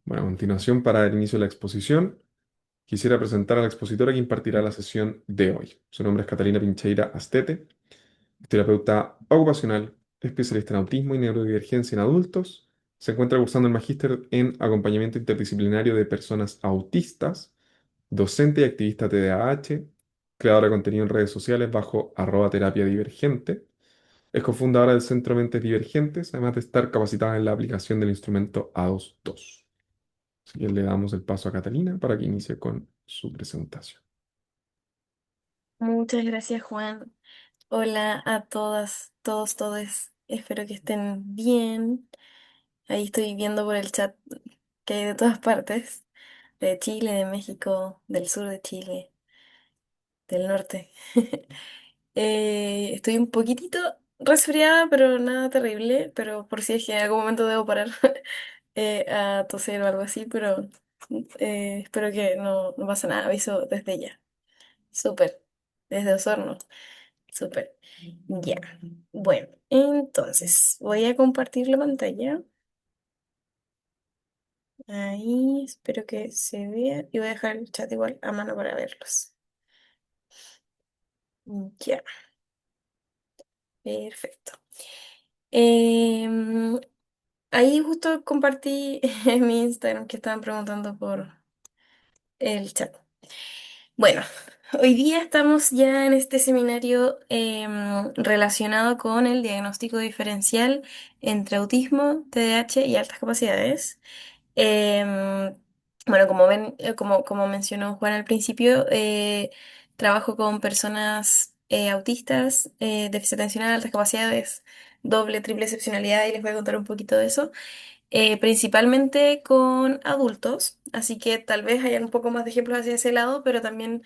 Bueno, a continuación, para el inicio de la exposición, quisiera presentar a la expositora que impartirá la sesión de hoy. Su nombre es Catalina Pincheira Astete, terapeuta ocupacional, especialista en autismo y neurodivergencia en adultos. Se encuentra cursando el magíster en acompañamiento interdisciplinario de personas autistas, docente y activista TDAH, creadora de contenido en redes sociales bajo @terapia divergente. Es cofundadora del Centro Mentes Divergentes, además de estar capacitada en la aplicación del instrumento A22. Así que le damos el paso a Catalina para que inicie con su presentación. Muchas gracias, Juan. Hola a todas, todos, todes. Espero que estén bien. Ahí estoy viendo por el chat que hay de todas partes, de Chile, de México, del sur de Chile, del norte. Estoy un poquitito resfriada, pero nada terrible, pero por si es que en algún momento debo parar a toser o algo así, pero espero que no pase nada. Aviso desde ya. Súper. Desde Osorno. Súper. Ya. Bueno, entonces voy a compartir la pantalla. Ahí, espero que se vea. Y voy a dejar el chat igual a mano para verlos. Ya, perfecto. Em, Ahí justo compartí en mi Instagram que estaban preguntando por el chat. Bueno, hoy día estamos ya en este seminario relacionado con el diagnóstico diferencial entre autismo, TDAH y altas capacidades. Em, bueno, como ven, como mencionó Juan al principio, trabajo con personas autistas, déficit atencional, altas capacidades, doble, triple excepcionalidad y les voy a contar un poquito de eso. Principalmente con adultos, así que tal vez haya un poco más de ejemplos hacia ese lado, pero también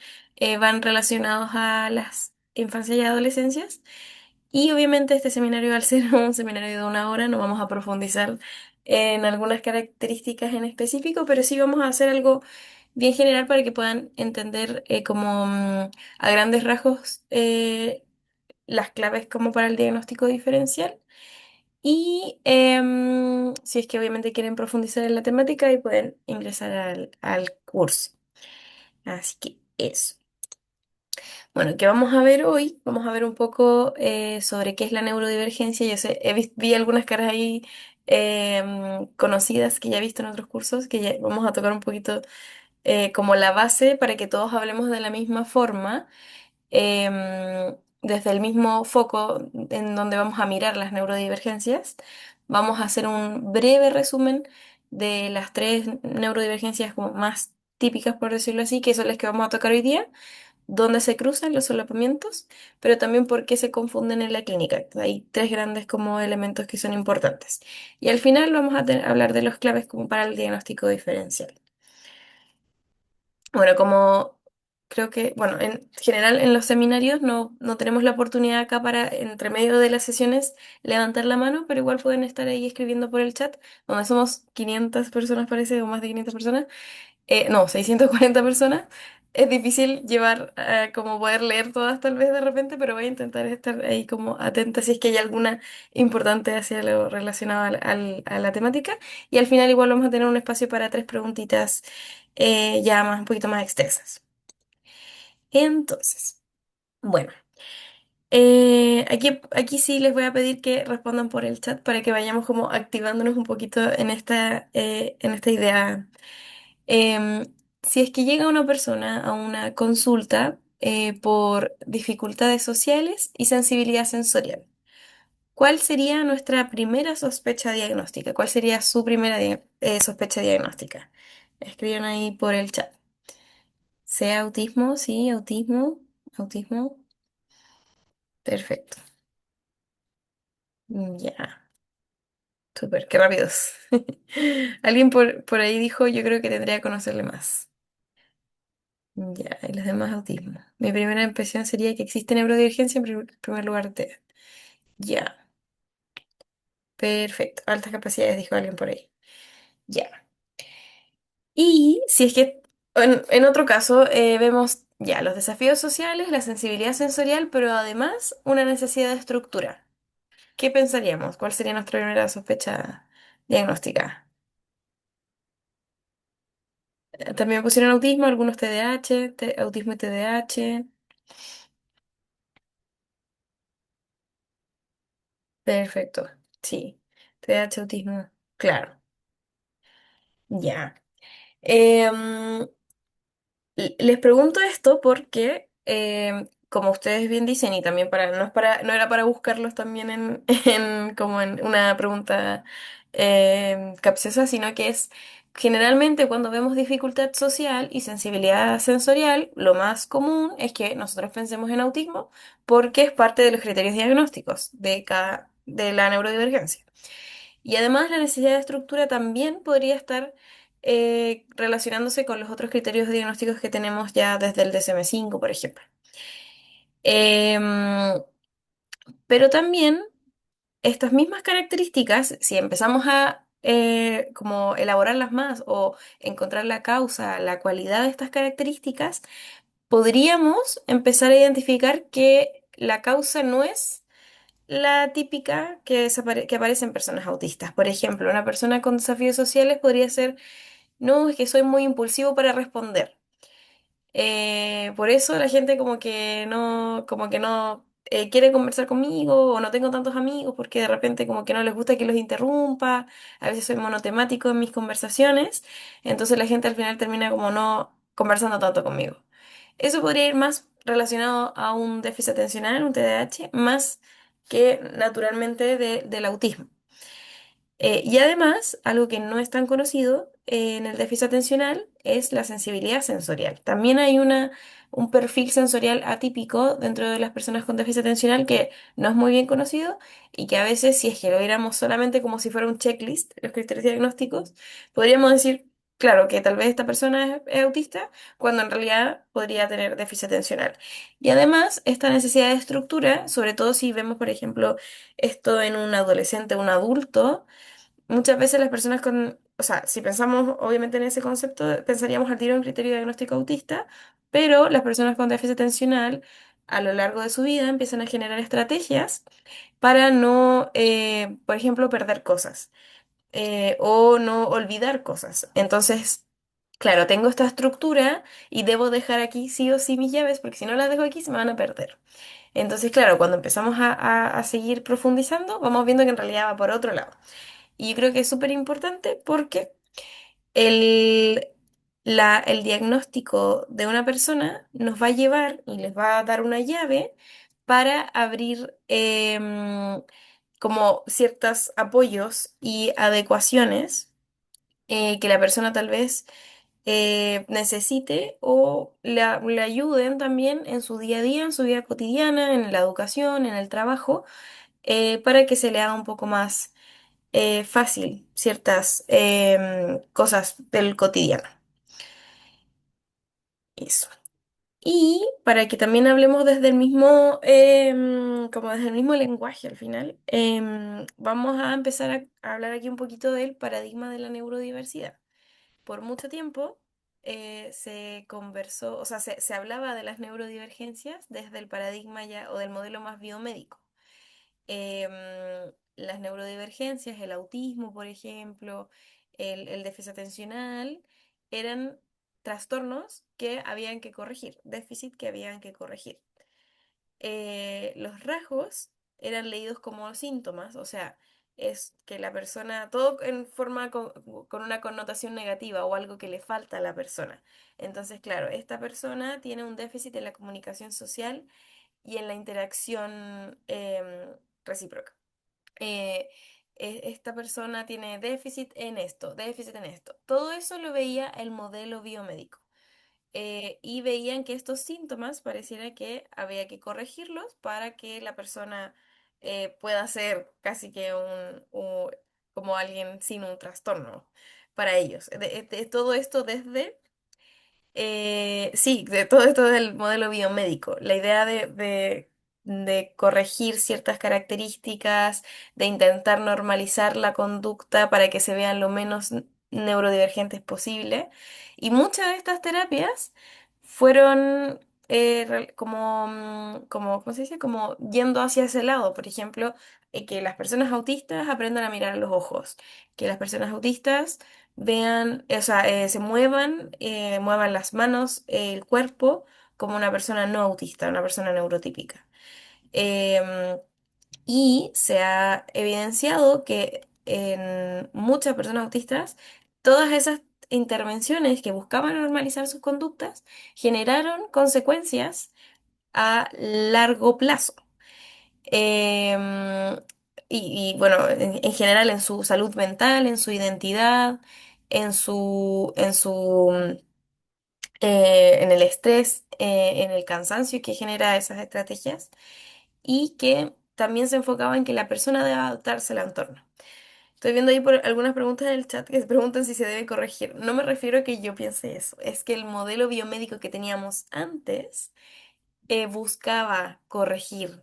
van relacionados a las infancias y adolescencias. Y obviamente este seminario, al ser un seminario de una hora, no vamos a profundizar en algunas características en específico, pero sí vamos a hacer algo bien general para que puedan entender como a grandes rasgos las claves como para el diagnóstico diferencial. Y si es que obviamente quieren profundizar en la temática y pueden ingresar al curso. Así que eso. Bueno, ¿qué vamos a ver hoy? Vamos a ver un poco sobre qué es la neurodivergencia. Yo sé, vi algunas caras ahí conocidas que ya he visto en otros cursos, que ya vamos a tocar un poquito como la base para que todos hablemos de la misma forma, desde el mismo foco en donde vamos a mirar las neurodivergencias. Vamos a hacer un breve resumen de las tres neurodivergencias como más típicas, por decirlo así, que son las que vamos a tocar hoy día, dónde se cruzan los solapamientos, pero también por qué se confunden en la clínica. Hay tres grandes como elementos que son importantes. Y al final vamos a hablar de los claves como para el diagnóstico diferencial. Bueno, como creo que, bueno, en general en los seminarios no tenemos la oportunidad acá para, entre medio de las sesiones, levantar la mano, pero igual pueden estar ahí escribiendo por el chat, donde somos 500 personas parece, o más de 500 personas, no, 640 personas. Es difícil llevar, como poder leer todas tal vez de repente, pero voy a intentar estar ahí como atenta si es que hay alguna importante hacia lo relacionado a la temática. Y al final igual vamos a tener un espacio para tres preguntitas ya más, un poquito más extensas. Entonces, bueno, aquí sí les voy a pedir que respondan por el chat para que vayamos como activándonos un poquito en esta idea. Em, si es que llega una persona a una consulta por dificultades sociales y sensibilidad sensorial, ¿cuál sería nuestra primera sospecha diagnóstica? ¿Cuál sería su primera sospecha diagnóstica? Escriban ahí por el chat. ¿Sea autismo? Sí, autismo. Autismo. Perfecto. Ya. Súper, qué rápidos. Alguien por ahí dijo, yo creo que tendría que conocerle más. Ya, y los demás autismo. Mi primera impresión sería que existe neurodivergencia en primer lugar de... Ya, perfecto. Altas capacidades, dijo alguien por ahí. Ya. Y si es que en otro caso vemos ya los desafíos sociales, la sensibilidad sensorial, pero además una necesidad de estructura. ¿Qué pensaríamos? ¿Cuál sería nuestra primera sospecha diagnóstica? También pusieron autismo, algunos TDAH, autismo y TDAH. Perfecto. Sí. TDAH, autismo. Claro. Ya. Em, Les pregunto esto porque, como ustedes bien dicen, y también no era para buscarlos también como en una pregunta capciosa, sino que es generalmente cuando vemos dificultad social y sensibilidad sensorial, lo más común es que nosotros pensemos en autismo porque es parte de los criterios diagnósticos de la neurodivergencia. Y además la necesidad de estructura también podría estar relacionándose con los otros criterios diagnósticos que tenemos ya desde el DSM-5, por ejemplo. Em, pero también estas mismas características, si empezamos a como elaborarlas más o encontrar la causa, la cualidad de estas características, podríamos empezar a identificar que la causa no es la típica que aparece en personas autistas. Por ejemplo, una persona con desafíos sociales podría ser, no, es que soy muy impulsivo para responder. Por eso la gente como que no quiere conversar conmigo o no tengo tantos amigos porque de repente como que no les gusta que los interrumpa. A veces soy monotemático en mis conversaciones, entonces la gente al final termina como no conversando tanto conmigo. Eso podría ir más relacionado a un déficit atencional, un TDAH, más que naturalmente del autismo. Y además, algo que no es tan conocido en el déficit atencional es la sensibilidad sensorial. También hay un perfil sensorial atípico dentro de las personas con déficit atencional que no es muy bien conocido y que a veces, si es que lo viéramos solamente como si fuera un checklist, los criterios diagnósticos, podríamos decir, claro, que tal vez esta persona es autista, cuando en realidad podría tener déficit atencional. Y además, esta necesidad de estructura, sobre todo si vemos, por ejemplo, esto en un adolescente o un adulto, muchas veces las personas o sea, si pensamos obviamente en ese concepto, pensaríamos al tiro en criterio diagnóstico autista, pero las personas con déficit atencional a lo largo de su vida empiezan a generar estrategias para no, por ejemplo, perder cosas o no olvidar cosas. Entonces, claro, tengo esta estructura y debo dejar aquí sí o sí mis llaves porque si no las dejo aquí se me van a perder. Entonces, claro, cuando empezamos a seguir profundizando, vamos viendo que en realidad va por otro lado. Y yo creo que es súper importante porque el, el diagnóstico de una persona nos va a llevar y les va a dar una llave para abrir como ciertos apoyos y adecuaciones que la persona tal vez necesite o le ayuden también en su día a día, en su vida cotidiana, en la educación, en el trabajo, para que se le haga un poco más fácil ciertas cosas del cotidiano. Eso. Y para que también hablemos desde el mismo, como desde el mismo lenguaje al final, vamos a empezar a hablar aquí un poquito del paradigma de la neurodiversidad. Por mucho tiempo se conversó, o sea, se hablaba de las neurodivergencias desde el paradigma ya o del modelo más biomédico. Las neurodivergencias, el autismo, por ejemplo, el déficit atencional, eran trastornos que habían que corregir, déficit que habían que corregir. Los rasgos eran leídos como síntomas, o sea, es que la persona, todo en forma con una connotación negativa o algo que le falta a la persona. Entonces, claro, esta persona tiene un déficit en la comunicación social y en la interacción recíproca. eh, Esta persona tiene déficit en esto, déficit en esto. Todo eso lo veía el modelo biomédico. Y veían que estos síntomas pareciera que había que corregirlos para que la persona pueda ser casi que como alguien sin un trastorno para ellos. De todo esto desde sí, de todo esto del modelo biomédico, la idea de corregir ciertas características, de intentar normalizar la conducta para que se vean lo menos neurodivergentes posible. Y muchas de estas terapias fueron ¿cómo se dice? Como yendo hacia ese lado. Por ejemplo, que las personas autistas aprendan a mirar a los ojos, que las personas autistas vean, o sea, muevan las manos, el cuerpo, como una persona no autista, una persona neurotípica. Em, y se ha evidenciado que en muchas personas autistas, todas esas intervenciones que buscaban normalizar sus conductas generaron consecuencias a largo plazo. Em, bueno, en general en su salud mental, en su identidad, en el estrés, en el cansancio que genera esas estrategias y que también se enfocaba en que la persona debe adaptarse al entorno. Estoy viendo ahí por algunas preguntas en el chat que se preguntan si se debe corregir. No me refiero a que yo piense eso, es que el modelo biomédico que teníamos antes buscaba corregir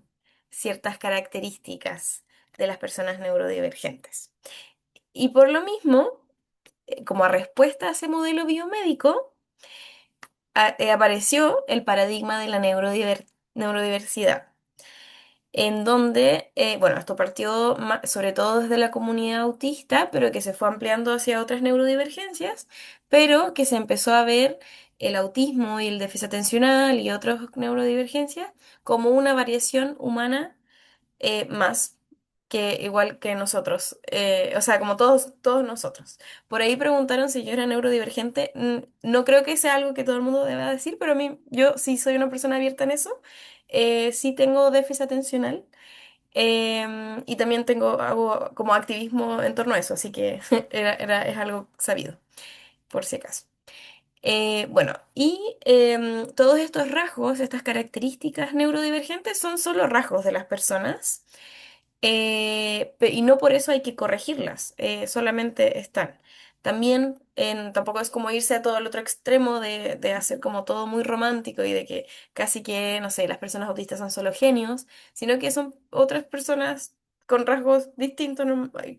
ciertas características de las personas neurodivergentes. Y por lo mismo, como respuesta a ese modelo biomédico, apareció el paradigma de la neurodiversidad, en donde, bueno, esto partió sobre todo desde la comunidad autista, pero que se fue ampliando hacia otras neurodivergencias, pero que se empezó a ver el autismo y el déficit atencional y otras neurodivergencias como una variación humana más que igual que nosotros, o sea, como todos nosotros. Por ahí preguntaron si yo era neurodivergente. No creo que sea algo que todo el mundo deba decir, pero a mí, yo sí soy una persona abierta en eso. Sí tengo déficit atencional. Y también hago como activismo en torno a eso, así que es algo sabido, por si acaso. Bueno, y todos estos rasgos, estas características neurodivergentes son solo rasgos de las personas, y no por eso hay que corregirlas, solamente están. También tampoco es como irse a todo el otro extremo de hacer como todo muy romántico y de que casi que, no sé, las personas autistas son solo genios, sino que son otras personas con rasgos distintos,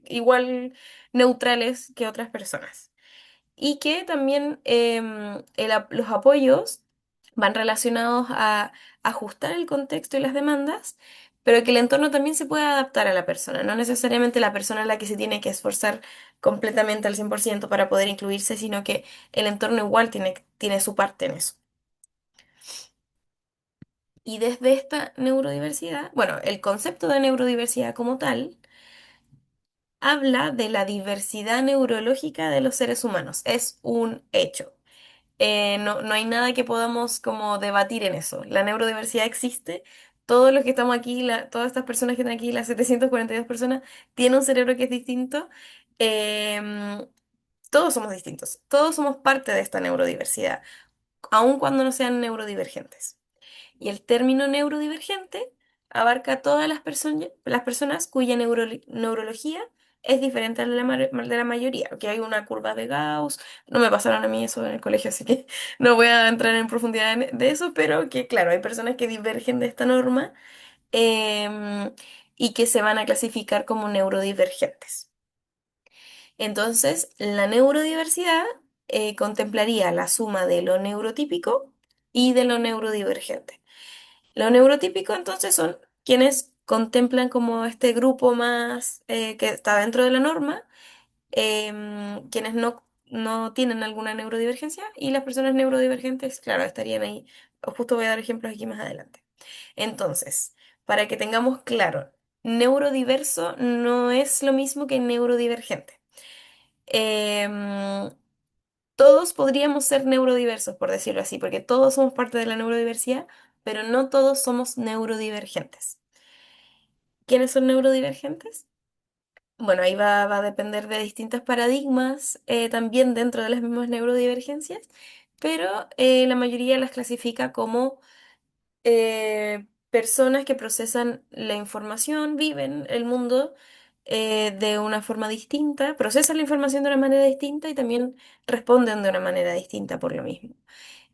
igual neutrales que otras personas y que también los apoyos van relacionados a ajustar el contexto y las demandas, pero que el entorno también se puede adaptar a la persona, no necesariamente la persona es la que se tiene que esforzar completamente al 100% para poder incluirse, sino que el entorno igual tiene su parte en eso. Y desde esta neurodiversidad, bueno, el concepto de neurodiversidad como tal habla de la diversidad neurológica de los seres humanos, es un hecho. No hay nada que podamos como debatir en eso. La neurodiversidad existe. Todos los que estamos aquí, todas estas personas que están aquí, las 742 personas, tienen un cerebro que es distinto. Em, todos somos distintos. Todos somos parte de esta neurodiversidad, aun cuando no sean neurodivergentes. Y el término neurodivergente abarca a todas las personas cuya neurología es diferente a de la mayoría, que hay una curva de Gauss, no me pasaron a mí eso en el colegio, así que no voy a entrar en profundidad de eso, pero que claro, hay personas que divergen de esta norma em, y que se van a clasificar como neurodivergentes. Entonces, la neurodiversidad contemplaría la suma de lo neurotípico y de lo neurodivergente. Lo neurotípico entonces son quienes contemplan como este grupo más que está dentro de la norma, quienes no tienen alguna neurodivergencia y las personas neurodivergentes, claro, estarían ahí. Justo voy a dar ejemplos aquí más adelante. Entonces, para que tengamos claro, neurodiverso no es lo mismo que neurodivergente. Em, todos podríamos ser neurodiversos, por decirlo así, porque todos somos parte de la neurodiversidad, pero no todos somos neurodivergentes. ¿Quiénes son neurodivergentes? Bueno, ahí va a depender de distintos paradigmas, también dentro de las mismas neurodivergencias, pero la mayoría las clasifica como personas que procesan la información, viven el mundo de una forma distinta, procesan la información de una manera distinta y también responden de una manera distinta por lo mismo.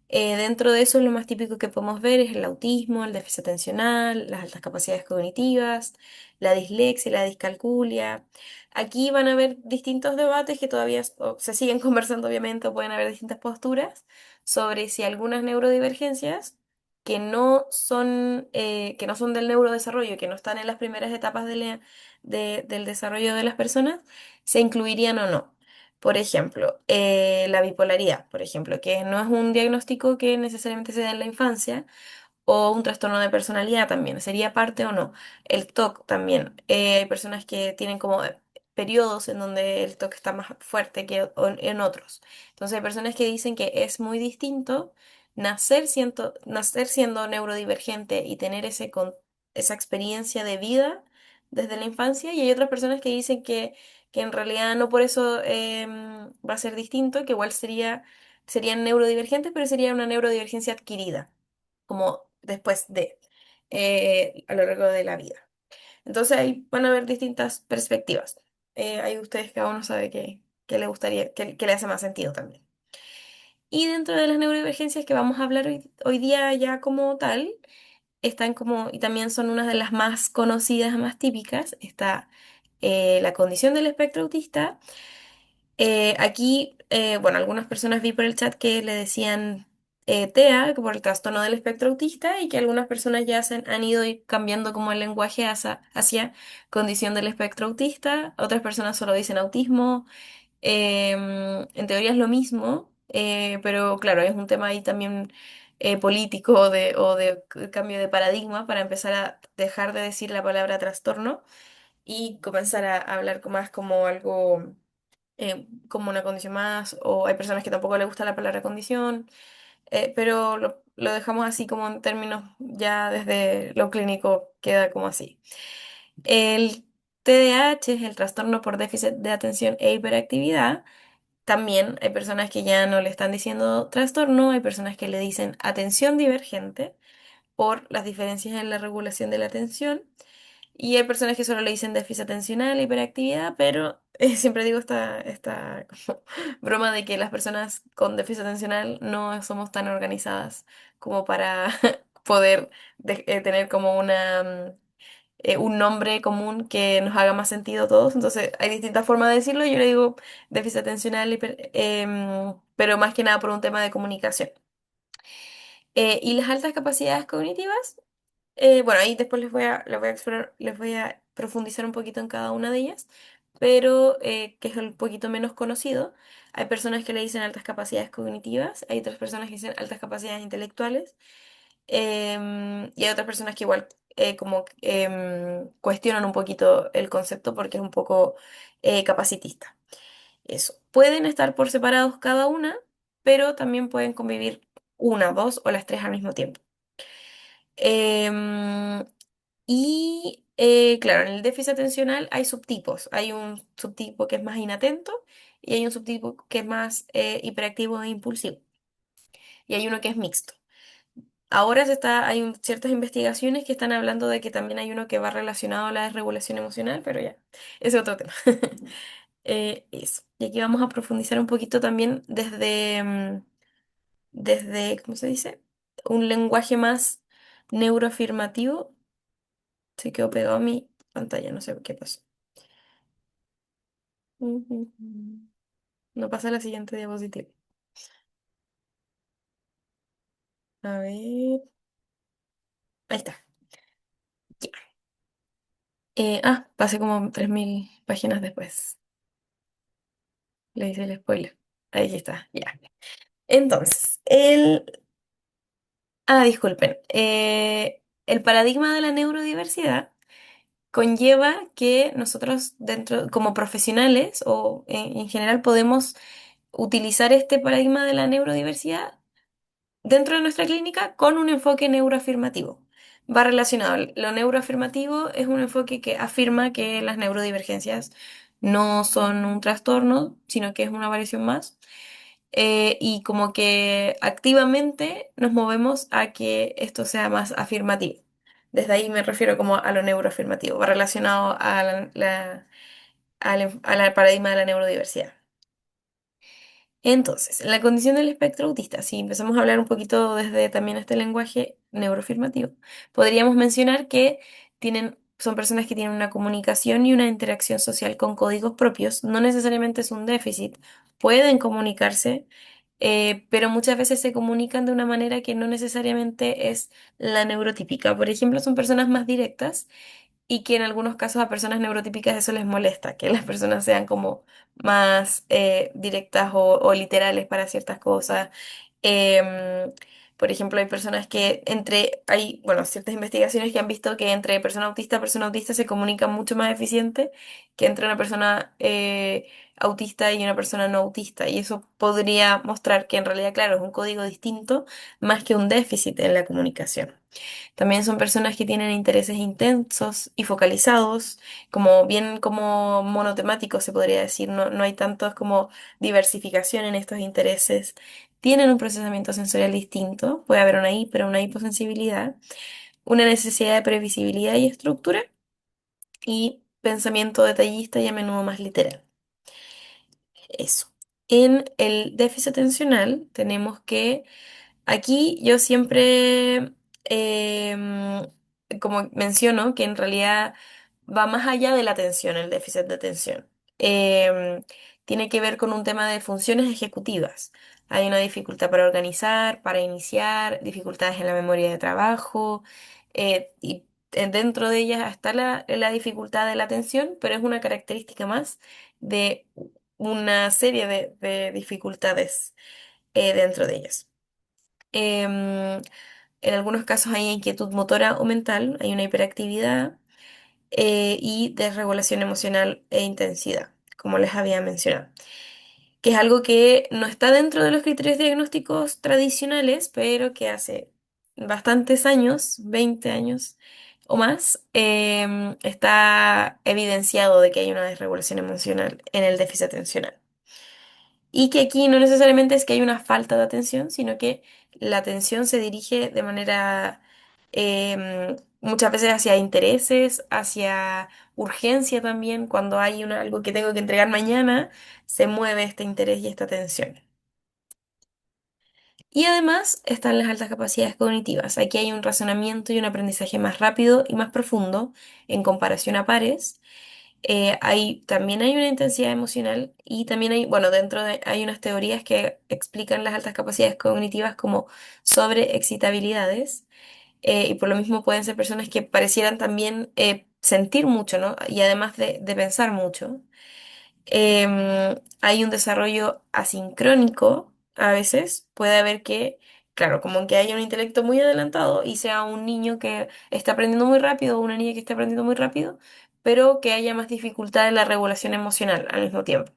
Dentro de eso, lo más típico que podemos ver es el autismo, el déficit atencional, las altas capacidades cognitivas, la dislexia, la discalculia. Aquí van a haber distintos debates que todavía se siguen conversando, obviamente, o pueden haber distintas posturas sobre si algunas neurodivergencias que no son del neurodesarrollo, que no están en las primeras etapas del desarrollo de las personas, se incluirían o no. Por ejemplo, la bipolaridad, por ejemplo, que no es un diagnóstico que necesariamente se da en la infancia, o un trastorno de personalidad también, ¿sería parte o no? El TOC también. Hay personas que tienen como periodos en donde el TOC está más fuerte que en otros. Entonces hay personas que dicen que es muy distinto nacer siendo neurodivergente y tener esa experiencia de vida desde la infancia. Y hay otras personas que dicen que en realidad no por eso va a ser distinto, que igual serían neurodivergentes, pero sería una neurodivergencia adquirida como después de, a lo largo de la vida. Entonces ahí van a haber distintas perspectivas. Ahí ustedes cada uno sabe qué le gustaría, qué le hace más sentido también. Y dentro de las neurodivergencias que vamos a hablar hoy día ya como tal, están como, y también son una de las más conocidas, más típicas, está la condición del espectro autista. Aquí, bueno, algunas personas vi por el chat que le decían TEA, que por el trastorno del espectro autista, y que algunas personas ya han ido cambiando como el lenguaje hacia condición del espectro autista, otras personas solo dicen autismo. En teoría es lo mismo, pero claro, es un tema ahí también político o de cambio de paradigma para empezar a dejar de decir la palabra trastorno y comenzar a hablar más como algo como una condición más, o hay personas que tampoco les gusta la palabra condición, pero lo dejamos así como en términos ya desde lo clínico queda como así. El TDAH es el trastorno por déficit de atención e hiperactividad. También hay personas que ya no le están diciendo trastorno, hay personas que le dicen atención divergente por las diferencias en la regulación de la atención. Y hay personas que solo le dicen déficit atencional, hiperactividad, pero siempre digo esta como broma de que las personas con déficit atencional no somos tan organizadas como para poder tener como un nombre común que nos haga más sentido a todos. Entonces hay distintas formas de decirlo. Yo le digo déficit atencional, pero más que nada por un tema de comunicación. Y las altas capacidades cognitivas. Bueno, ahí después les voy a explorar, les voy a profundizar un poquito en cada una de ellas, pero que es un poquito menos conocido. Hay personas que le dicen altas capacidades cognitivas, hay otras personas que dicen altas capacidades intelectuales, y hay otras personas que igual como cuestionan un poquito el concepto porque es un poco capacitista. Eso. Pueden estar por separados cada una, pero también pueden convivir una, dos o las tres al mismo tiempo. Em, claro, en el déficit atencional hay subtipos. Hay un subtipo que es más inatento y hay un subtipo que es más hiperactivo e impulsivo. Y hay uno que es mixto. Ahora ciertas investigaciones que están hablando de que también hay uno que va relacionado a la desregulación emocional, pero ya, ese es otro tema. Eso. Y aquí vamos a profundizar un poquito también desde, ¿cómo se dice? Un lenguaje más neuroafirmativo. Se quedó pegado a mi pantalla, no sé qué pasó. Ujú. No pasa a la siguiente diapositiva. A ver. Ahí está. Ya. Pasé como 3000 páginas después. Le hice el spoiler. Ahí está, ya. Entonces, disculpen. El paradigma de la neurodiversidad conlleva que nosotros dentro, como profesionales o en general, podemos utilizar este paradigma de la neurodiversidad dentro de nuestra clínica con un enfoque neuroafirmativo. Va relacionado. Lo neuroafirmativo es un enfoque que afirma que las neurodivergencias no son un trastorno, sino que es una variación más. Y como que activamente nos movemos a que esto sea más afirmativo. Desde ahí me refiero como a lo neuroafirmativo, va relacionado a al paradigma de la neurodiversidad. Entonces, en la condición del espectro autista, si empezamos a hablar un poquito desde también este lenguaje neuroafirmativo, podríamos mencionar que son personas que tienen una comunicación y una interacción social con códigos propios. No necesariamente es un déficit, pueden comunicarse, pero muchas veces se comunican de una manera que no necesariamente es la neurotípica. Por ejemplo, son personas más directas y que en algunos casos a personas neurotípicas eso les molesta, que las personas sean como más directas o literales para ciertas cosas. Em, por ejemplo, hay personas que bueno, ciertas investigaciones que han visto que entre persona autista se comunican mucho más eficiente que entre una persona autista y una persona no autista. Y eso podría mostrar que en realidad, claro, es un código distinto más que un déficit en la comunicación. También son personas que tienen intereses intensos y focalizados, como bien como monotemáticos se podría decir, no hay tanto como diversificación en estos intereses. Tienen un procesamiento sensorial distinto, puede haber una hiposensibilidad, una necesidad de previsibilidad y estructura y pensamiento detallista y a menudo más literal. Eso. En el déficit atencional tenemos que aquí yo siempre, como menciono, que en realidad va más allá de la atención, el déficit de atención. Tiene que ver con un tema de funciones ejecutivas. Hay una dificultad para organizar, para iniciar, dificultades en la memoria de trabajo, y dentro de ellas está la dificultad de la atención, pero es una característica más de una serie de dificultades dentro de ellas. Em, en algunos casos hay inquietud motora o mental, hay una hiperactividad y desregulación emocional e intensidad, como les había mencionado, que es algo que no está dentro de los criterios diagnósticos tradicionales, pero que hace bastantes años, 20 años o más, está evidenciado de que hay una desregulación emocional en el déficit atencional. Y que aquí no necesariamente es que hay una falta de atención, sino que la atención se dirige de manera muchas veces hacia intereses, hacia urgencia también. Cuando hay algo que tengo que entregar mañana, se mueve este interés y esta atención. Y además están las altas capacidades cognitivas. Aquí hay un razonamiento y un aprendizaje más rápido y más profundo en comparación a pares. También hay una intensidad emocional y también bueno, hay unas teorías que explican las altas capacidades cognitivas como sobreexcitabilidades, y por lo mismo pueden ser personas que parecieran también sentir mucho, ¿no? Y además de pensar mucho. Hay un desarrollo asincrónico a veces, puede haber que, claro, como que haya un intelecto muy adelantado y sea un niño que está aprendiendo muy rápido o una niña que está aprendiendo muy rápido, pero que haya más dificultad en la regulación emocional al mismo tiempo.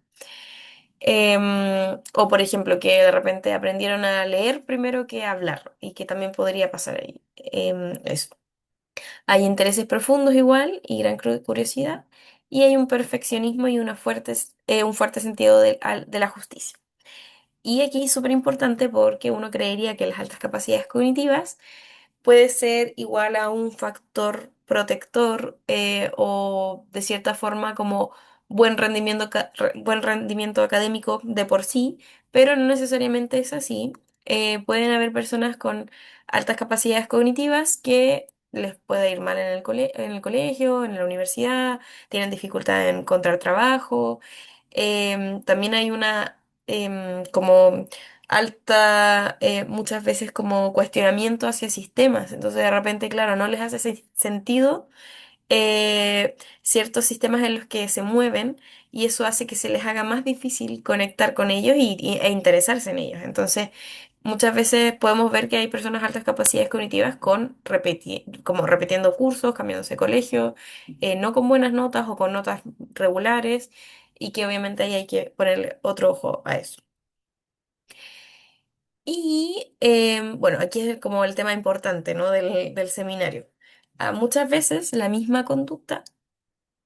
O por ejemplo, que de repente aprendieron a leer primero que a hablar y que también podría pasar ahí. Eso. Hay intereses profundos igual y gran curiosidad, y hay un perfeccionismo y un fuerte sentido de la justicia. Y aquí es súper importante porque uno creería que las altas capacidades cognitivas puede ser igual a un factor protector, o de cierta forma como buen rendimiento académico de por sí, pero no necesariamente es así. Pueden haber personas con altas capacidades cognitivas que les puede ir mal en el colegio, en la universidad, tienen dificultad en encontrar trabajo. También hay una como alta, muchas veces como cuestionamiento hacia sistemas. Entonces de repente, claro, no les hace sentido ciertos sistemas en los que se mueven y eso hace que se les haga más difícil conectar con ellos e interesarse en ellos. Entonces, muchas veces podemos ver que hay personas de altas capacidades cognitivas como repitiendo cursos, cambiándose de colegio, no con buenas notas o con notas regulares, y que obviamente ahí hay que ponerle otro ojo a eso. Y bueno, aquí es como el tema importante, ¿no? del seminario. Muchas veces la misma conducta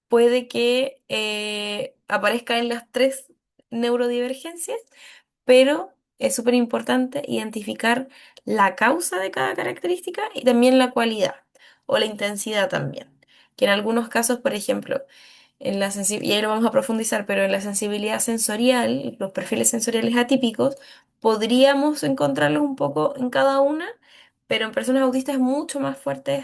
puede que aparezca en las tres neurodivergencias, pero es súper importante identificar la causa de cada característica y también la cualidad o la intensidad también. Que en algunos casos, por ejemplo, y ahí lo vamos a profundizar, pero en la sensibilidad sensorial, los perfiles sensoriales atípicos, podríamos encontrarlos un poco en cada una, pero en personas autistas es mucho más fuerte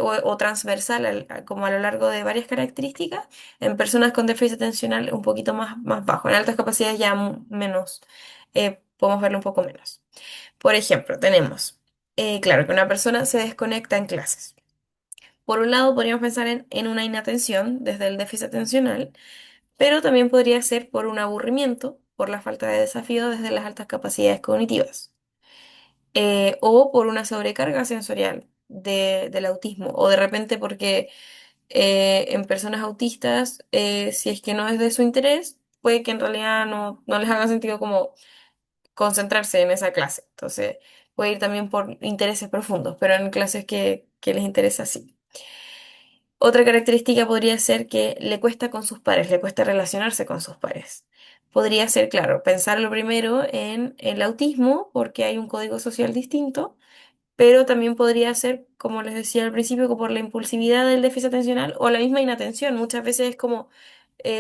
o transversal como a lo largo de varias características. En personas con déficit atencional un poquito más bajo. En altas capacidades ya menos, podemos verlo un poco menos. Por ejemplo, tenemos, claro, que una persona se desconecta en clases. Por un lado, podríamos pensar en una inatención desde el déficit atencional, pero también podría ser por un aburrimiento, por la falta de desafío desde las altas capacidades cognitivas, o por una sobrecarga sensorial del autismo, o de repente porque en personas autistas, si es que no es de su interés, puede que en realidad no les haga sentido como concentrarse en esa clase. Entonces, puede ir también por intereses profundos, pero en clases que les interesa sí. Otra característica podría ser que le cuesta con sus pares, le cuesta relacionarse con sus pares. Podría ser, claro, pensarlo primero en el autismo, porque hay un código social distinto, pero también podría ser, como les decía al principio, como por la impulsividad del déficit atencional o la misma inatención. Muchas veces es como,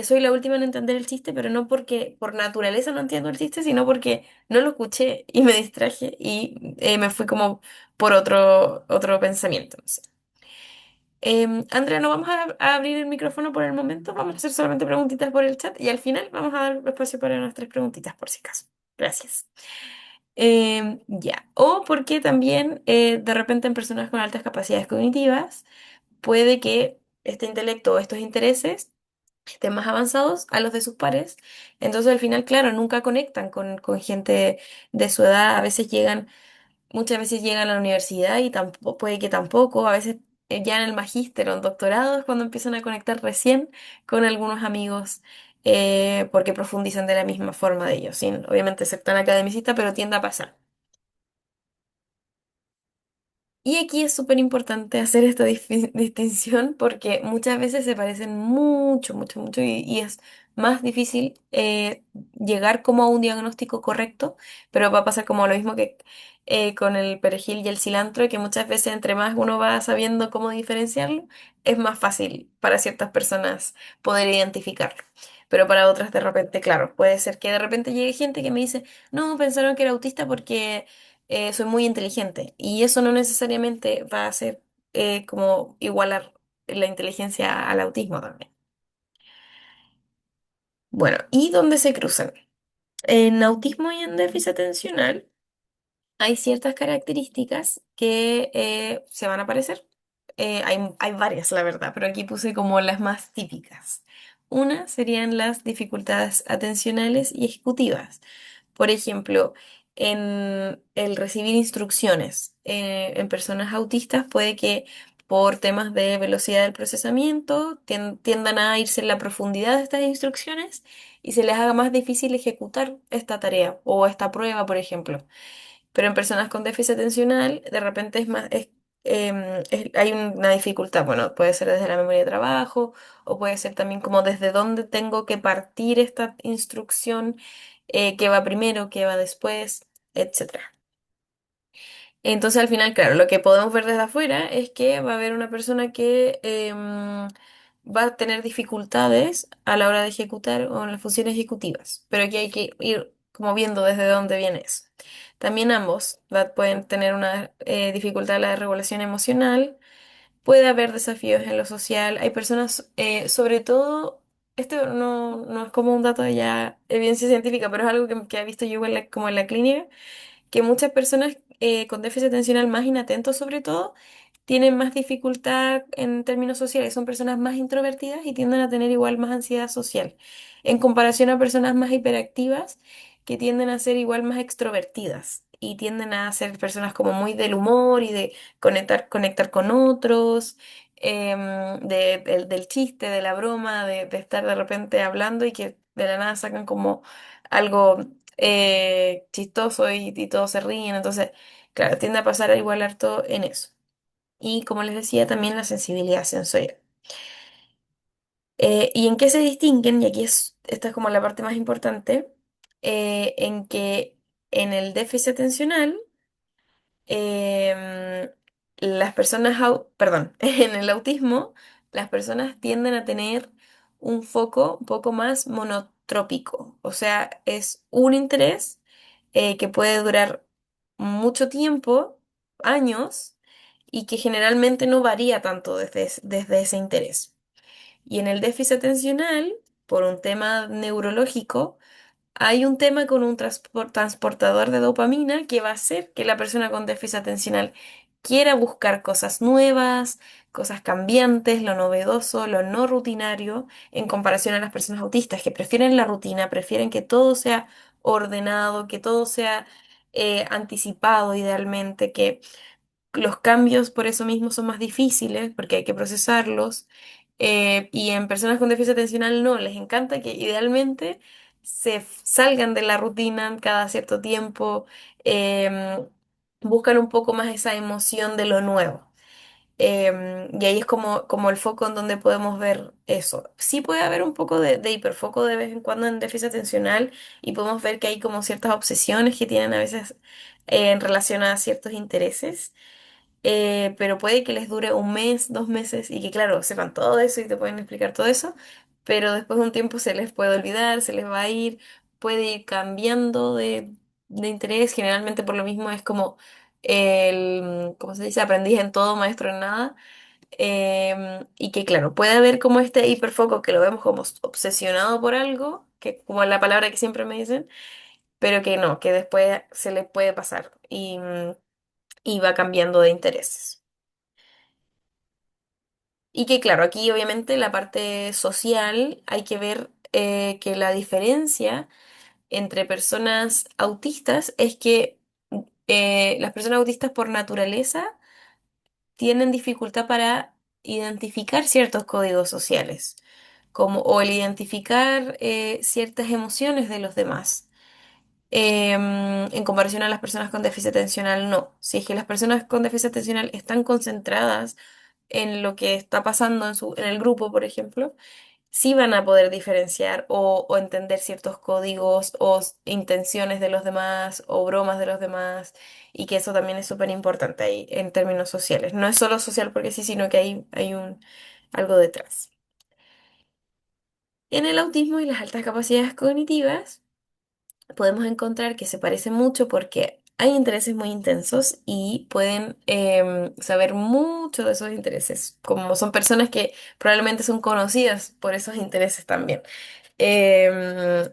soy la última en entender el chiste, pero no porque por naturaleza no entiendo el chiste, sino porque no lo escuché y me distraje y me fui como por otro pensamiento. No sé. Andrea, no vamos a abrir el micrófono por el momento, vamos a hacer solamente preguntitas por el chat y al final vamos a dar espacio para nuestras preguntitas por si acaso. Gracias. Ya, o porque también de repente en personas con altas capacidades cognitivas puede que este intelecto o estos intereses estén más avanzados a los de sus pares, entonces al final, claro, nunca conectan con gente de su edad, a veces llegan, muchas veces llegan a la universidad y tampoco, puede que tampoco, a veces ya en el magíster o en doctorado es cuando empiezan a conectar recién con algunos amigos. Porque profundizan de la misma forma de ellos, sin obviamente ser tan academicista, pero tiende a pasar. Y aquí es súper importante hacer esta distinción porque muchas veces se parecen mucho, mucho, mucho y es más difícil llegar como a un diagnóstico correcto, pero va a pasar como lo mismo que con el perejil y el cilantro, que muchas veces entre más uno va sabiendo cómo diferenciarlo, es más fácil para ciertas personas poder identificarlo. Pero para otras de repente, claro, puede ser que de repente llegue gente que me dice, no, pensaron que era autista porque soy muy inteligente y eso no necesariamente va a ser como igualar la inteligencia al autismo también. Bueno, ¿y dónde se cruzan? En autismo y en déficit atencional hay ciertas características que se van a aparecer. Hay varias, la verdad, pero aquí puse como las más típicas. Una serían las dificultades atencionales y ejecutivas. Por ejemplo, en el recibir instrucciones en personas autistas puede que por temas de velocidad del procesamiento tiendan a irse en la profundidad de estas instrucciones y se les haga más difícil ejecutar esta tarea o esta prueba, por ejemplo. Pero en personas con déficit atencional, de repente es más, hay una dificultad. Bueno, puede ser desde la memoria de trabajo o puede ser también como desde dónde tengo que partir esta instrucción, qué va primero, qué va después, etcétera. Entonces, al final, claro, lo que podemos ver desde afuera es que va a haber una persona que va a tener dificultades a la hora de ejecutar o en las funciones ejecutivas, pero aquí hay que ir como viendo desde dónde viene eso. También ambos pueden tener una dificultad en la regulación emocional, puede haber desafíos en lo social, hay personas, sobre todo, esto no es como un dato de ya evidencia científica, pero es algo que he visto yo como en la clínica que muchas personas con déficit atencional más inatentos sobre todo tienen más dificultad en términos sociales, son personas más introvertidas y tienden a tener igual más ansiedad social, en comparación a personas más hiperactivas que tienden a ser igual más extrovertidas y tienden a ser personas como muy del humor y de conectar con otros. Del chiste, de la broma, de estar de repente hablando y que de la nada sacan como algo chistoso y todos se ríen. Entonces, claro, tiende a pasar a igual harto en eso. Y como les decía, también la sensibilidad sensorial. ¿Y en qué se distinguen? Y aquí esta es como la parte más importante, en que en el déficit atencional, em, las personas, perdón, en el autismo, las personas tienden a tener un foco un poco más monotrópico, o sea, es un interés que puede durar mucho tiempo, años, y que generalmente no varía tanto desde ese interés. Y en el déficit atencional, por un tema neurológico, hay un tema con un transportador de dopamina que va a hacer que la persona con déficit atencional quiera buscar cosas nuevas, cosas cambiantes, lo novedoso, lo no rutinario, en comparación a las personas autistas que prefieren la rutina, prefieren que todo sea ordenado, que todo sea anticipado idealmente, que los cambios por eso mismo son más difíciles porque hay que procesarlos. Y en personas con déficit atencional no, les encanta que idealmente salgan de la rutina cada cierto tiempo, em, buscan un poco más esa emoción de lo nuevo. Y ahí es como el foco en donde podemos ver eso. Sí puede haber un poco de hiperfoco de vez en cuando en déficit atencional y podemos ver que hay como ciertas obsesiones que tienen a veces en relación a ciertos intereses, pero puede que les dure un mes, 2 meses y que claro, sepan todo eso y te pueden explicar todo eso, pero después de un tiempo se les puede olvidar, se les va a ir, puede ir cambiando de interés, generalmente por lo mismo es como ¿cómo se dice? Aprendiz en todo, maestro en nada. Y que claro, puede haber como este hiperfoco que lo vemos como obsesionado por algo, que como la palabra que siempre me dicen, pero que no, que después se le puede pasar y va cambiando de intereses. Y que claro, aquí obviamente la parte social hay que ver que la diferencia entre personas autistas es que las personas autistas por naturaleza tienen dificultad para identificar ciertos códigos sociales, como o el identificar ciertas emociones de los demás. En comparación a las personas con déficit atencional, no. Si es que las personas con déficit atencional están concentradas en lo que está pasando en el grupo, por ejemplo, sí van a poder diferenciar o entender ciertos códigos o intenciones de los demás o bromas de los demás y que eso también es súper importante ahí en términos sociales. No es solo social porque sí, sino que hay algo detrás. En el autismo y las altas capacidades cognitivas podemos encontrar que se parecen mucho porque hay intereses muy intensos y pueden saber mucho de esos intereses, como son personas que probablemente son conocidas por esos intereses también. Em,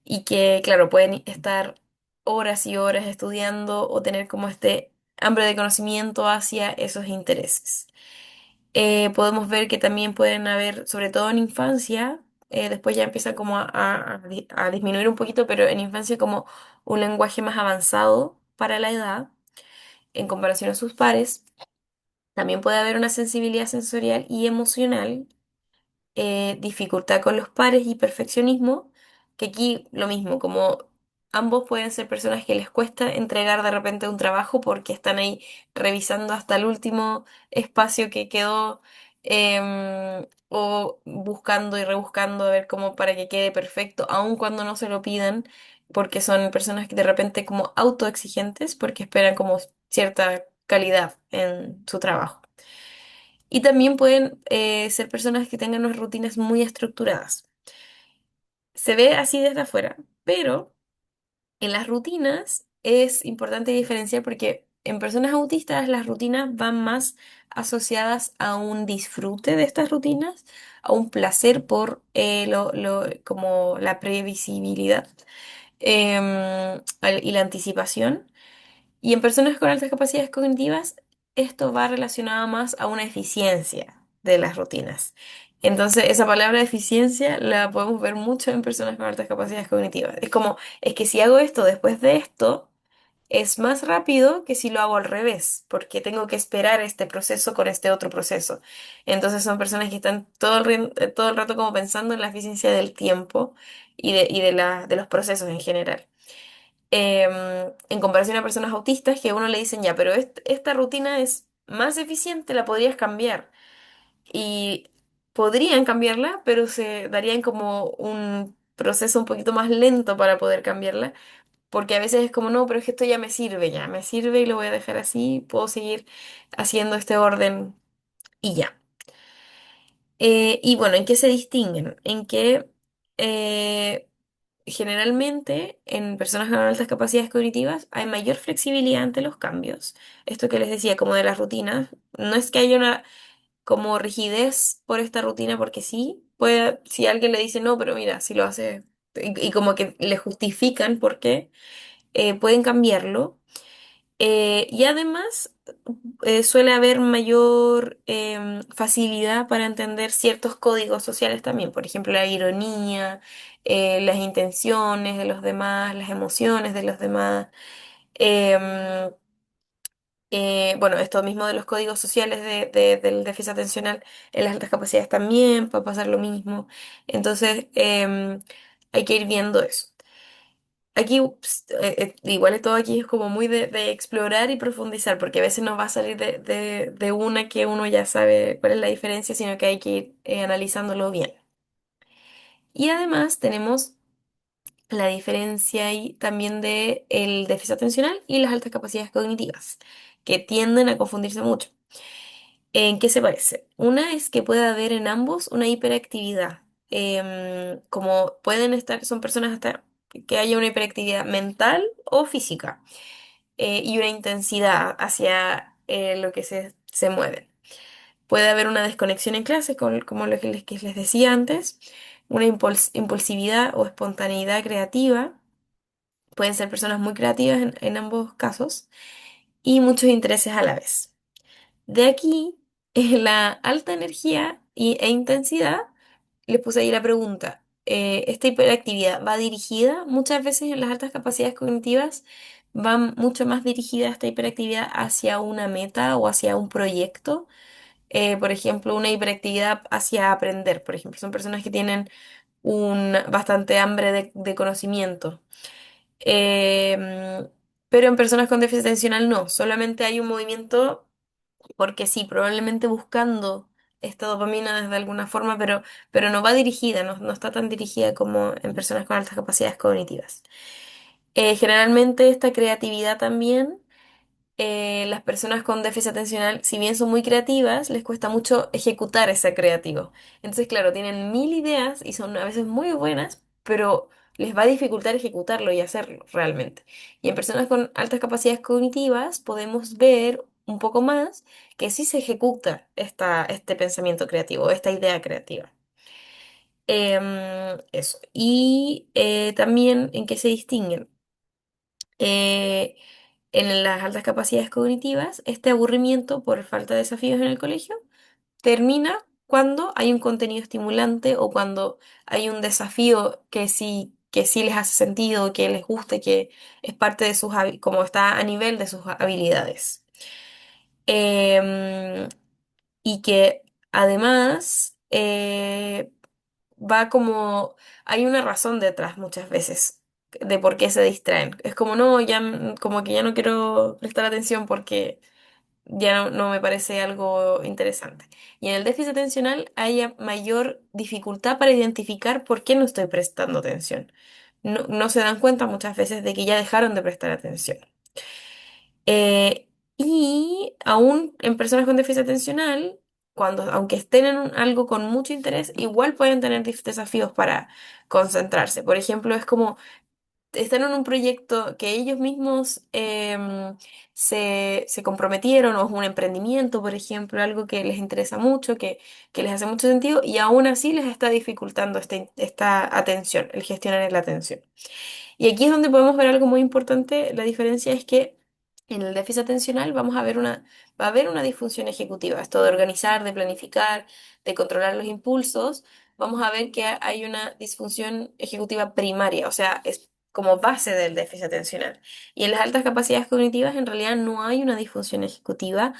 y que, claro, pueden estar horas y horas estudiando o tener como este hambre de conocimiento hacia esos intereses. Podemos ver que también pueden haber, sobre todo en infancia, después ya empieza como a disminuir un poquito, pero en infancia como un lenguaje más avanzado para la edad en comparación a sus pares. También puede haber una sensibilidad sensorial y emocional, dificultad con los pares y perfeccionismo, que aquí lo mismo, como ambos pueden ser personas que les cuesta entregar de repente un trabajo porque están ahí revisando hasta el último espacio que quedó, o buscando y rebuscando a ver cómo para que quede perfecto, aun cuando no se lo pidan, porque son personas que de repente como autoexigentes porque esperan como cierta calidad en su trabajo. Y también pueden ser personas que tengan unas rutinas muy estructuradas. Se ve así desde afuera, pero en las rutinas es importante diferenciar porque en personas autistas las rutinas van más asociadas a un disfrute de estas rutinas, a un placer por como la previsibilidad y la anticipación. Y en personas con altas capacidades cognitivas, esto va relacionado más a una eficiencia de las rutinas. Entonces, esa palabra eficiencia la podemos ver mucho en personas con altas capacidades cognitivas. Es como, es que si hago esto después de esto, es más rápido que si lo hago al revés, porque tengo que esperar este proceso con este otro proceso. Entonces, son personas que están todo el rato como pensando en la eficiencia del tiempo y de los procesos en general, en comparación a personas autistas que a uno le dicen, ya, pero esta rutina es más eficiente, la podrías cambiar. Y podrían cambiarla, pero se darían como un proceso un poquito más lento para poder cambiarla, porque a veces es como, no, pero es que esto ya me sirve y lo voy a dejar así, puedo seguir haciendo este orden y ya. Y bueno, ¿en qué se distinguen? En que eh, generalmente en personas con altas capacidades cognitivas hay mayor flexibilidad ante los cambios. Esto que les decía, como de las rutinas, no es que haya una como rigidez por esta rutina, porque sí, puede, si alguien le dice no, pero mira, si lo hace, y como que le justifican por qué, pueden cambiarlo. Y además suele haber mayor facilidad para entender ciertos códigos sociales también, por ejemplo, la ironía, las intenciones de los demás, las emociones de los demás. em, bueno, esto mismo de los códigos sociales del déficit atencional en las altas capacidades también va a pasar lo mismo. Entonces, hay que ir viendo eso. Aquí, igual todo aquí es como muy de explorar y profundizar, porque a veces no va a salir de una que uno ya sabe cuál es la diferencia, sino que hay que ir analizándolo bien. Y además tenemos la diferencia ahí también de el déficit atencional y las altas capacidades cognitivas, que tienden a confundirse mucho. ¿En qué se parece? Una es que puede haber en ambos una hiperactividad. Como pueden estar, son personas hasta que haya una hiperactividad mental o física y una intensidad hacia lo que se mueve. Puede haber una desconexión en clase, como lo que les decía antes, una impulsividad o espontaneidad creativa. Pueden ser personas muy creativas en ambos casos y muchos intereses a la vez. De aquí, la alta energía e intensidad, les puse ahí la pregunta. ¿Esta hiperactividad va dirigida? Muchas veces en las altas capacidades cognitivas van mucho más dirigida esta hiperactividad hacia una meta o hacia un proyecto. Por ejemplo, una hiperactividad hacia aprender. Por ejemplo, son personas que tienen un bastante hambre de conocimiento. Em, pero en personas con déficit atencional no, solamente hay un movimiento porque sí, probablemente buscando esta dopamina desde alguna forma, pero no va dirigida, no está tan dirigida como en personas con altas capacidades cognitivas. Generalmente esta creatividad también, las personas con déficit atencional, si bien son muy creativas, les cuesta mucho ejecutar ese creativo. Entonces, claro, tienen mil ideas y son a veces muy buenas, pero les va a dificultar ejecutarlo y hacerlo realmente. Y en personas con altas capacidades cognitivas podemos ver un poco más que sí se ejecuta este pensamiento creativo, esta idea creativa. Eso. Y también en qué se distinguen. Eh, en las altas capacidades cognitivas, este aburrimiento por falta de desafíos en el colegio termina cuando hay un contenido estimulante o cuando hay un desafío que sí les hace sentido, que les guste, que es parte de como está a nivel de sus habilidades. Em, y que además va como, hay una razón detrás muchas veces de por qué se distraen. Es como, no, ya, como que ya no quiero prestar atención porque ya no me parece algo interesante. Y en el déficit atencional hay mayor dificultad para identificar por qué no estoy prestando atención. No se dan cuenta muchas veces de que ya dejaron de prestar atención. Y aún en personas con déficit atencional, aunque estén en algo con mucho interés, igual pueden tener desafíos para concentrarse. Por ejemplo, es como están en un proyecto que ellos mismos se comprometieron, o es un emprendimiento, por ejemplo, algo que les interesa mucho, que les hace mucho sentido, y aún así les está dificultando esta atención, el gestionar la atención. Y aquí es donde podemos ver algo muy importante. La diferencia es que en el déficit atencional va a haber una disfunción ejecutiva, esto de organizar, de planificar, de controlar los impulsos. Vamos a ver que hay una disfunción ejecutiva primaria, o sea, es como base del déficit atencional. Y en las altas capacidades cognitivas en realidad no hay una disfunción ejecutiva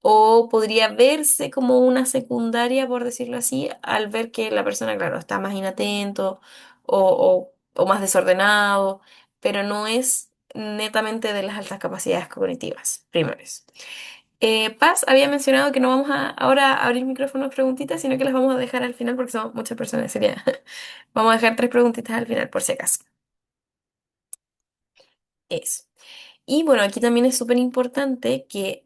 o podría verse como una secundaria, por decirlo así, al ver que la persona, claro, está más inatento o más desordenado, pero no es netamente de las altas capacidades cognitivas primarias. Paz había mencionado que no vamos a ahora a abrir micrófonos preguntitas, sino que las vamos a dejar al final porque son muchas personas. Sería, vamos a dejar tres preguntitas al final, por si acaso. Eso. Y bueno, aquí también es súper importante que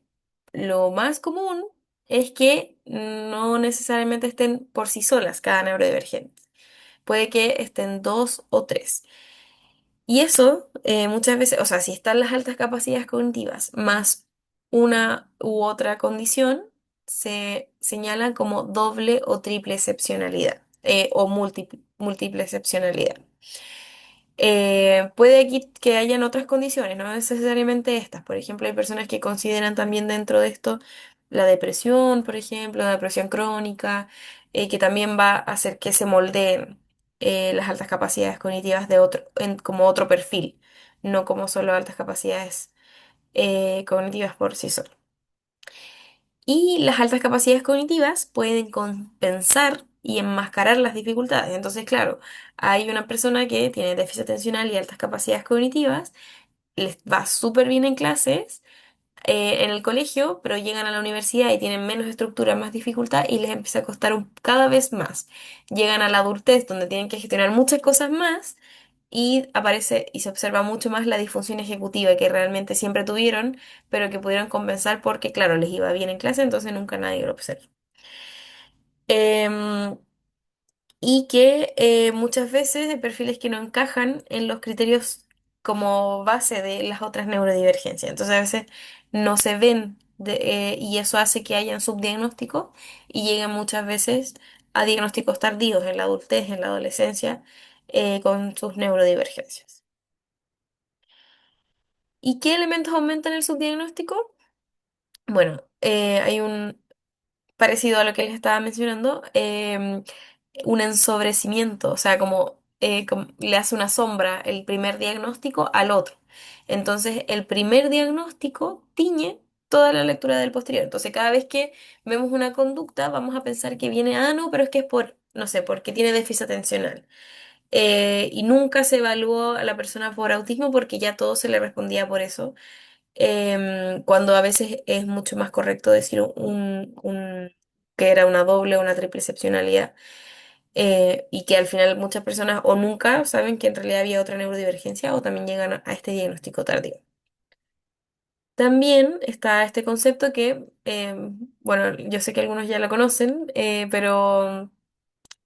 lo más común es que no necesariamente estén por sí solas cada neurodivergente. Puede que estén dos o tres. Y eso muchas veces, o sea, si están las altas capacidades cognitivas más una u otra condición, se señalan como doble o triple excepcionalidad o múltiple excepcionalidad. Puede que hayan otras condiciones, no necesariamente estas. Por ejemplo, hay personas que consideran también dentro de esto la depresión, por ejemplo, la depresión crónica, que también va a hacer que se moldeen las altas capacidades cognitivas de otro, como otro perfil, no como solo altas capacidades cognitivas por sí solas. Y las altas capacidades cognitivas pueden compensar y enmascarar las dificultades. Entonces, claro, hay una persona que tiene déficit atencional y altas capacidades cognitivas, les va súper bien en clases, en el colegio, pero llegan a la universidad y tienen menos estructura, más dificultad y les empieza a costar cada vez más. Llegan a la adultez donde tienen que gestionar muchas cosas más y aparece y se observa mucho más la disfunción ejecutiva que realmente siempre tuvieron, pero que pudieron compensar porque, claro, les iba bien en clase, entonces nunca nadie lo observa. Em, y que muchas veces de perfiles que no encajan en los criterios como base de las otras neurodivergencias. Entonces a veces no se ven y eso hace que hayan subdiagnósticos y lleguen muchas veces a diagnósticos tardíos en la adultez, en la adolescencia, con sus neurodivergencias. ¿Y qué elementos aumentan el subdiagnóstico? Bueno, hay un parecido a lo que les estaba mencionando, un ensobrecimiento, o sea, como le hace una sombra el primer diagnóstico al otro. Entonces, el primer diagnóstico tiñe toda la lectura del posterior. Entonces, cada vez que vemos una conducta, vamos a pensar que viene, ah, no, pero es que es por, no sé, porque tiene déficit atencional. Y nunca se evaluó a la persona por autismo porque ya todo se le respondía por eso, cuando a veces es mucho más correcto decir que era una doble o una triple excepcionalidad, y que al final muchas personas o nunca saben que en realidad había otra neurodivergencia o también llegan a este diagnóstico tardío. También está este concepto que, bueno, yo sé que algunos ya lo conocen, pero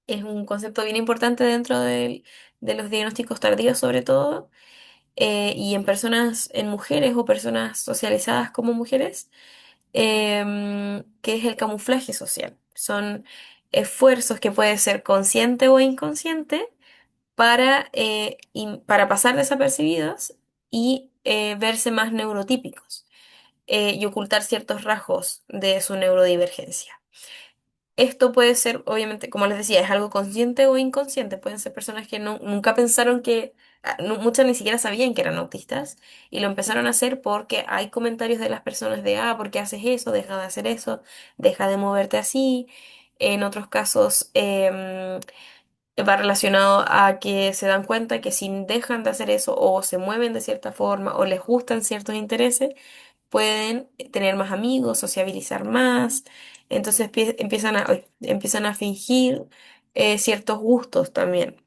es un concepto bien importante dentro de los diagnósticos tardíos sobre todo, y en personas, en mujeres o personas socializadas como mujeres, que es el camuflaje social. Son esfuerzos que puede ser consciente o inconsciente para pasar desapercibidos y verse más neurotípicos, y ocultar ciertos rasgos de su neurodivergencia. Esto puede ser, obviamente, como les decía, es algo consciente o inconsciente. Pueden ser personas que nunca pensaron que, muchas ni siquiera sabían que eran autistas y lo empezaron a hacer porque hay comentarios de las personas de, ah, ¿por qué haces eso? Deja de hacer eso, deja de moverte así. En otros casos, va relacionado a que se dan cuenta que si dejan de hacer eso o se mueven de cierta forma o les gustan ciertos intereses, pueden tener más amigos, sociabilizar más, entonces empiezan a fingir ciertos gustos también.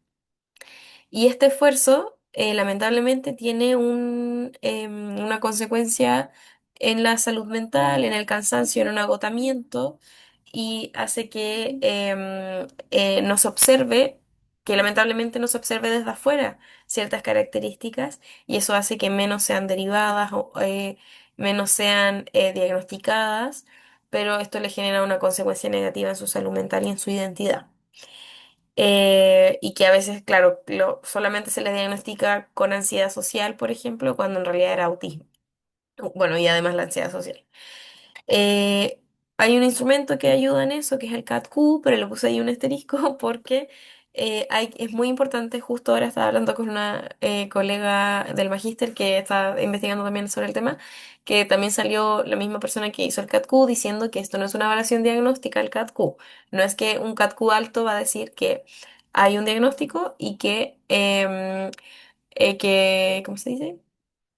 Y este esfuerzo, lamentablemente, tiene una consecuencia en la salud mental, en el cansancio, en un agotamiento, y hace que no se observe, que lamentablemente no se observe desde afuera ciertas características, y eso hace que menos sean derivadas o menos sean diagnosticadas, pero esto le genera una consecuencia negativa en su salud mental y en su identidad, y que a veces, claro, solamente se le diagnostica con ansiedad social, por ejemplo, cuando en realidad era autismo. Bueno, y además la ansiedad social. Eh, Hay un instrumento que ayuda en eso, que es el CAT-Q, pero le puse ahí un asterisco porque es muy importante. Justo ahora estaba hablando con una colega del magíster que está investigando también sobre el tema, que también salió la misma persona que hizo el CAT-Q diciendo que esto no es una evaluación diagnóstica, el CAT-Q. No es que un CAT-Q alto va a decir que hay un diagnóstico y ¿cómo se dice?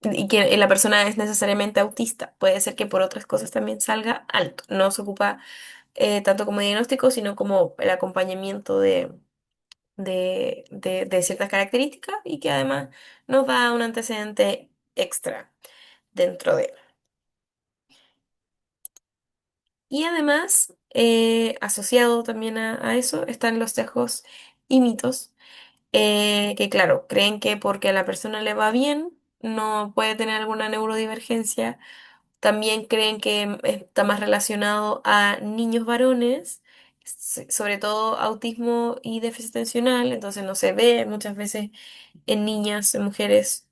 Y que la persona es necesariamente autista. Puede ser que por otras cosas también salga alto. No se ocupa tanto como diagnóstico, sino como el acompañamiento de ciertas características y que además nos da un antecedente extra dentro de él. Y además, asociado también a eso, están los sesgos y mitos, que claro, creen que porque a la persona le va bien, no puede tener alguna neurodivergencia. También creen que está más relacionado a niños varones sobre todo autismo y déficit atencional, entonces no se ve muchas veces en niñas, en mujeres,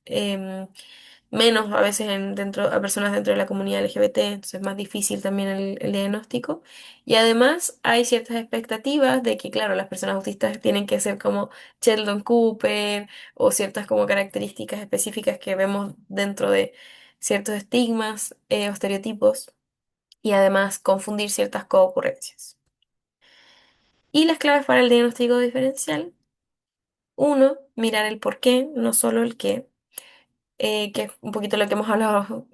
menos a veces a personas dentro de la comunidad LGBT, entonces es más difícil también el diagnóstico. Y además hay ciertas expectativas de que, claro, las personas autistas tienen que ser como Sheldon Cooper o ciertas como características específicas que vemos dentro de ciertos estigmas o estereotipos y además confundir ciertas coocurrencias. Y las claves para el diagnóstico diferencial: uno, mirar el por qué, no solo el qué, que es un poquito lo que hemos hablado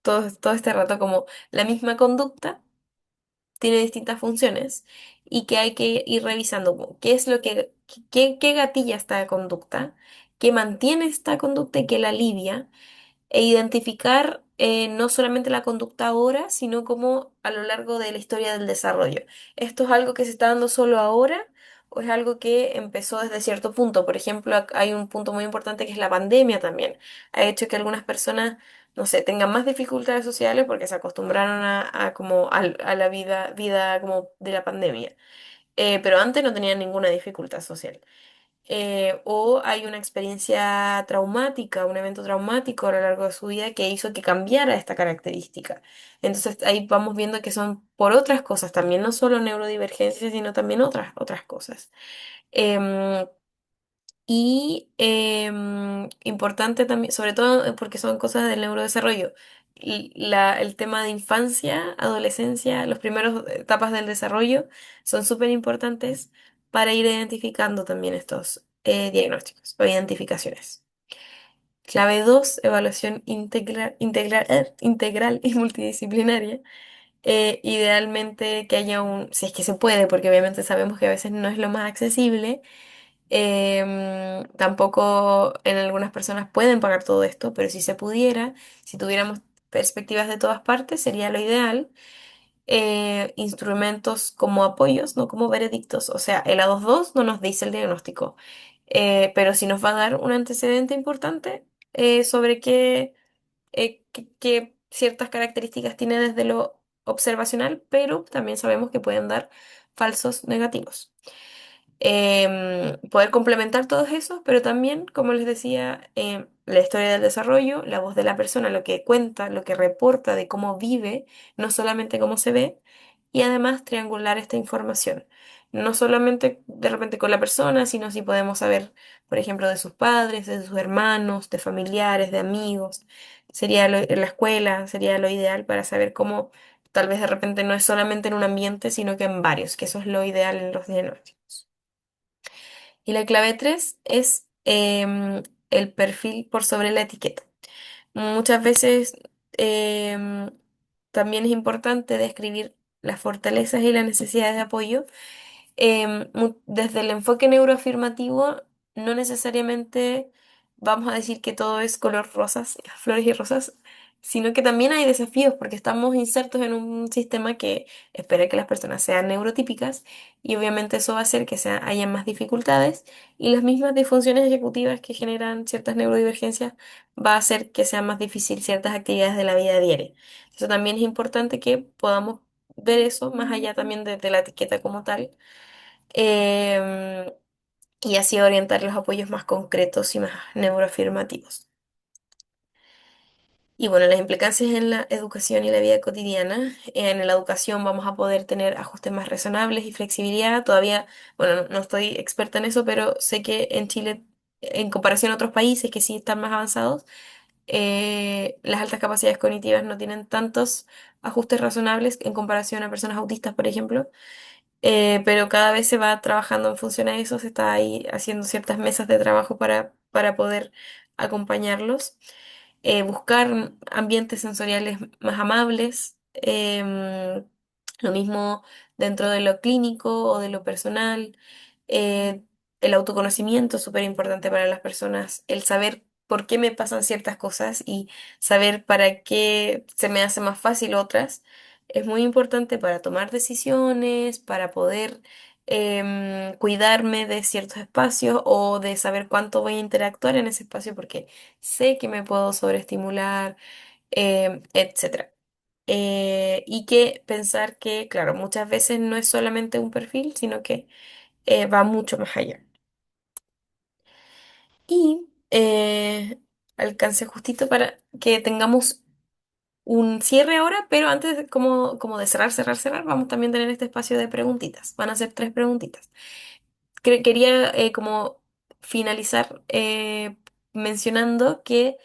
todo este rato, como la misma conducta tiene distintas funciones y que hay que ir revisando como qué es lo qué gatilla esta conducta, qué mantiene esta conducta y qué la alivia e identificar no solamente la conducta ahora, sino como a lo largo de la historia del desarrollo. ¿Esto es algo que se está dando solo ahora o es algo que empezó desde cierto punto? Por ejemplo, hay un punto muy importante que es la pandemia también. Ha hecho que algunas personas, no sé, tengan más dificultades sociales porque se acostumbraron a como a la vida como de la pandemia. Pero antes no tenían ninguna dificultad social, o hay una experiencia traumática, un evento traumático a lo largo de su vida que hizo que cambiara esta característica. Entonces ahí vamos viendo que son por otras cosas también, no solo neurodivergencias, sino también otras cosas. Em, Importante también, sobre todo porque son cosas del neurodesarrollo. El tema de infancia, adolescencia, las primeras etapas del desarrollo son súper importantes para ir identificando también estos diagnósticos o identificaciones. Clave 2, evaluación integral y multidisciplinaria. Idealmente que haya si es que se puede, porque obviamente sabemos que a veces no es lo más accesible. Tampoco en algunas personas pueden pagar todo esto, pero si se pudiera, si tuviéramos perspectivas de todas partes, sería lo ideal. Instrumentos como apoyos, no como veredictos. O sea, el A22 no nos dice el diagnóstico, pero sí nos va a dar un antecedente importante sobre qué ciertas características tiene desde lo observacional, pero también sabemos que pueden dar falsos negativos. Poder complementar todos esos, pero también, como les decía, la historia del desarrollo, la voz de la persona, lo que cuenta, lo que reporta de cómo vive, no solamente cómo se ve, y además triangular esta información. No solamente de repente con la persona, sino si podemos saber, por ejemplo, de sus padres, de sus hermanos, de familiares, de amigos. En la escuela, sería lo ideal para saber cómo tal vez de repente no es solamente en un ambiente, sino que en varios, que eso es lo ideal en los diagnósticos. Y la clave 3 es el perfil por sobre la etiqueta. Muchas veces em, también es importante describir las fortalezas y las necesidades de apoyo. Desde el enfoque neuroafirmativo, no necesariamente vamos a decir que todo es color rosas, flores y rosas, sino que también hay desafíos porque estamos insertos en un sistema que espera que las personas sean neurotípicas y obviamente eso va a hacer que haya más dificultades y las mismas disfunciones ejecutivas que generan ciertas neurodivergencias va a hacer que sea más difícil ciertas actividades de la vida diaria. Eso también es importante que podamos ver eso más allá también de la etiqueta como tal, em, y así orientar los apoyos más concretos y más neuroafirmativos. Y bueno, las implicancias en la educación y la vida cotidiana. En la educación vamos a poder tener ajustes más razonables y flexibilidad. Todavía, bueno, no estoy experta en eso, pero sé que en Chile, en comparación a otros países que sí están más avanzados, las altas capacidades cognitivas no tienen tantos ajustes razonables en comparación a personas autistas, por ejemplo. Pero cada vez se va trabajando en función a eso, se está ahí haciendo ciertas mesas de trabajo para poder acompañarlos. Buscar ambientes sensoriales más amables, lo mismo dentro de lo clínico o de lo personal. eh, el autoconocimiento es súper importante para las personas, el saber por qué me pasan ciertas cosas y saber para qué se me hace más fácil otras. Es muy importante para tomar decisiones, para poder cuidarme de ciertos espacios o de saber cuánto voy a interactuar en ese espacio porque sé que me puedo sobreestimular, etcétera. y que pensar que, claro, muchas veces no es solamente un perfil, sino que va mucho más allá. Y alcancé justito para que tengamos un cierre ahora, pero antes como de cerrar, vamos también a tener este espacio de preguntitas. Van a ser tres preguntitas. Quería como finalizar mencionando que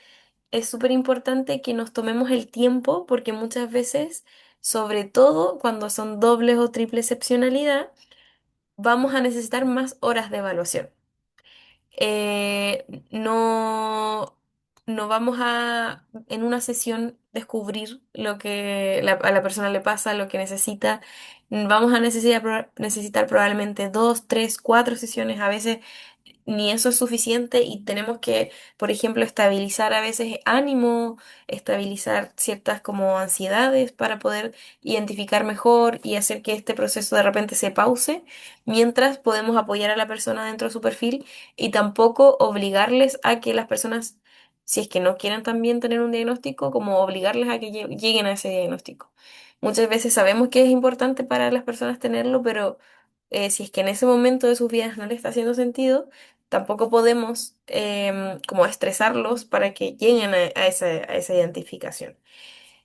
es súper importante que nos tomemos el tiempo porque muchas veces, sobre todo cuando son dobles o triple excepcionalidad, vamos a necesitar más horas de evaluación. No, no vamos a en una sesión descubrir lo que a la persona le pasa, lo que necesita. Vamos a necesitar probablemente dos, tres, cuatro sesiones. A veces ni eso es suficiente y tenemos que, por ejemplo, estabilizar a veces ánimo, estabilizar ciertas como ansiedades para poder identificar mejor y hacer que este proceso de repente se pause, mientras podemos apoyar a la persona dentro de su perfil y tampoco obligarles a que las personas, si es que no quieren también tener un diagnóstico, como obligarles a que lleguen a ese diagnóstico. Muchas veces sabemos que es importante para las personas tenerlo, pero si es que en ese momento de sus vidas no le está haciendo sentido, tampoco podemos como estresarlos para que lleguen a esa identificación.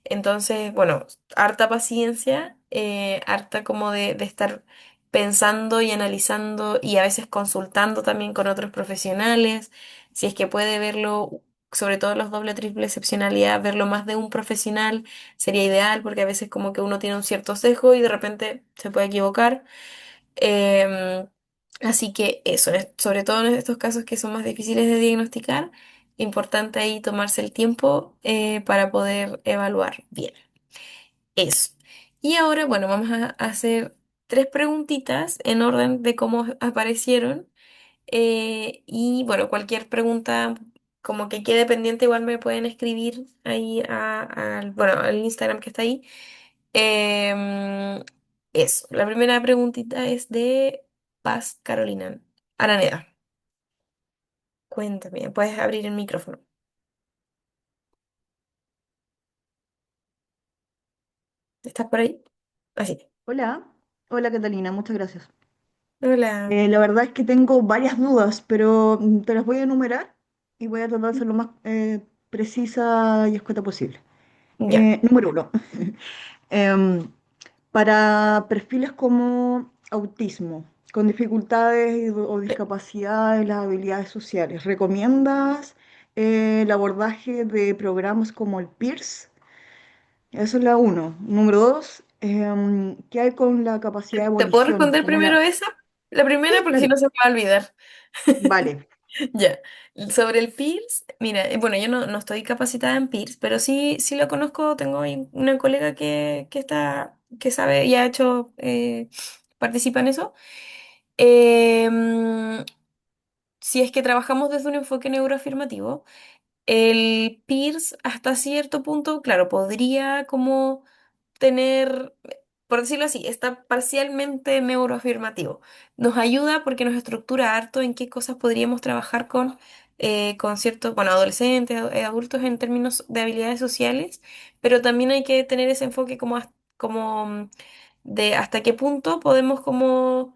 Entonces, bueno, harta paciencia, harta como de estar pensando y analizando y a veces consultando también con otros profesionales. Si es que puede verlo, sobre todo los doble, triple excepcionalidad, verlo más de un profesional sería ideal porque a veces como que uno tiene un cierto sesgo y de repente se puede equivocar. Em, Así que eso, sobre todo en estos casos que son más difíciles de diagnosticar, importante ahí tomarse el tiempo para poder evaluar bien. Eso. Y ahora, bueno, vamos a hacer tres preguntitas en orden de cómo aparecieron. Y bueno, cualquier pregunta como que quede pendiente, igual me pueden escribir ahí bueno, al Instagram que está ahí. Em, Eso. La primera preguntita es de Paz Carolina Araneda. Cuéntame, puedes abrir el micrófono. ¿Estás por ahí? Así. Hola, hola Catalina, muchas gracias. Hola. La verdad es que tengo varias dudas, pero te las voy a enumerar y voy a tratar de ser lo más precisa y escueta posible. Ya. Número uno, em, para perfiles como autismo, con dificultades o discapacidades en las habilidades sociales, ¿recomiendas el abordaje de programas como el PIRS? Eso es la uno. Número dos, ¿qué hay con la capacidad de ¿Te puedo volición? responder Como primero esa? La Sí, primera, porque si claro. no se me va a olvidar. Vale. Ya. Sobre el PIRS, mira, bueno, yo no estoy capacitada en PIRS, pero sí lo conozco. Tengo ahí una colega que sabe y ha hecho, participa en eso. Em, si es que trabajamos desde un enfoque neuroafirmativo, el PIRS hasta cierto punto, claro, podría como tener, por decirlo así, está parcialmente neuroafirmativo. Nos ayuda porque nos estructura harto en qué cosas podríamos trabajar con ciertos, bueno, adolescentes, adultos en términos de habilidades sociales, pero también hay que tener ese enfoque como de hasta qué punto podemos como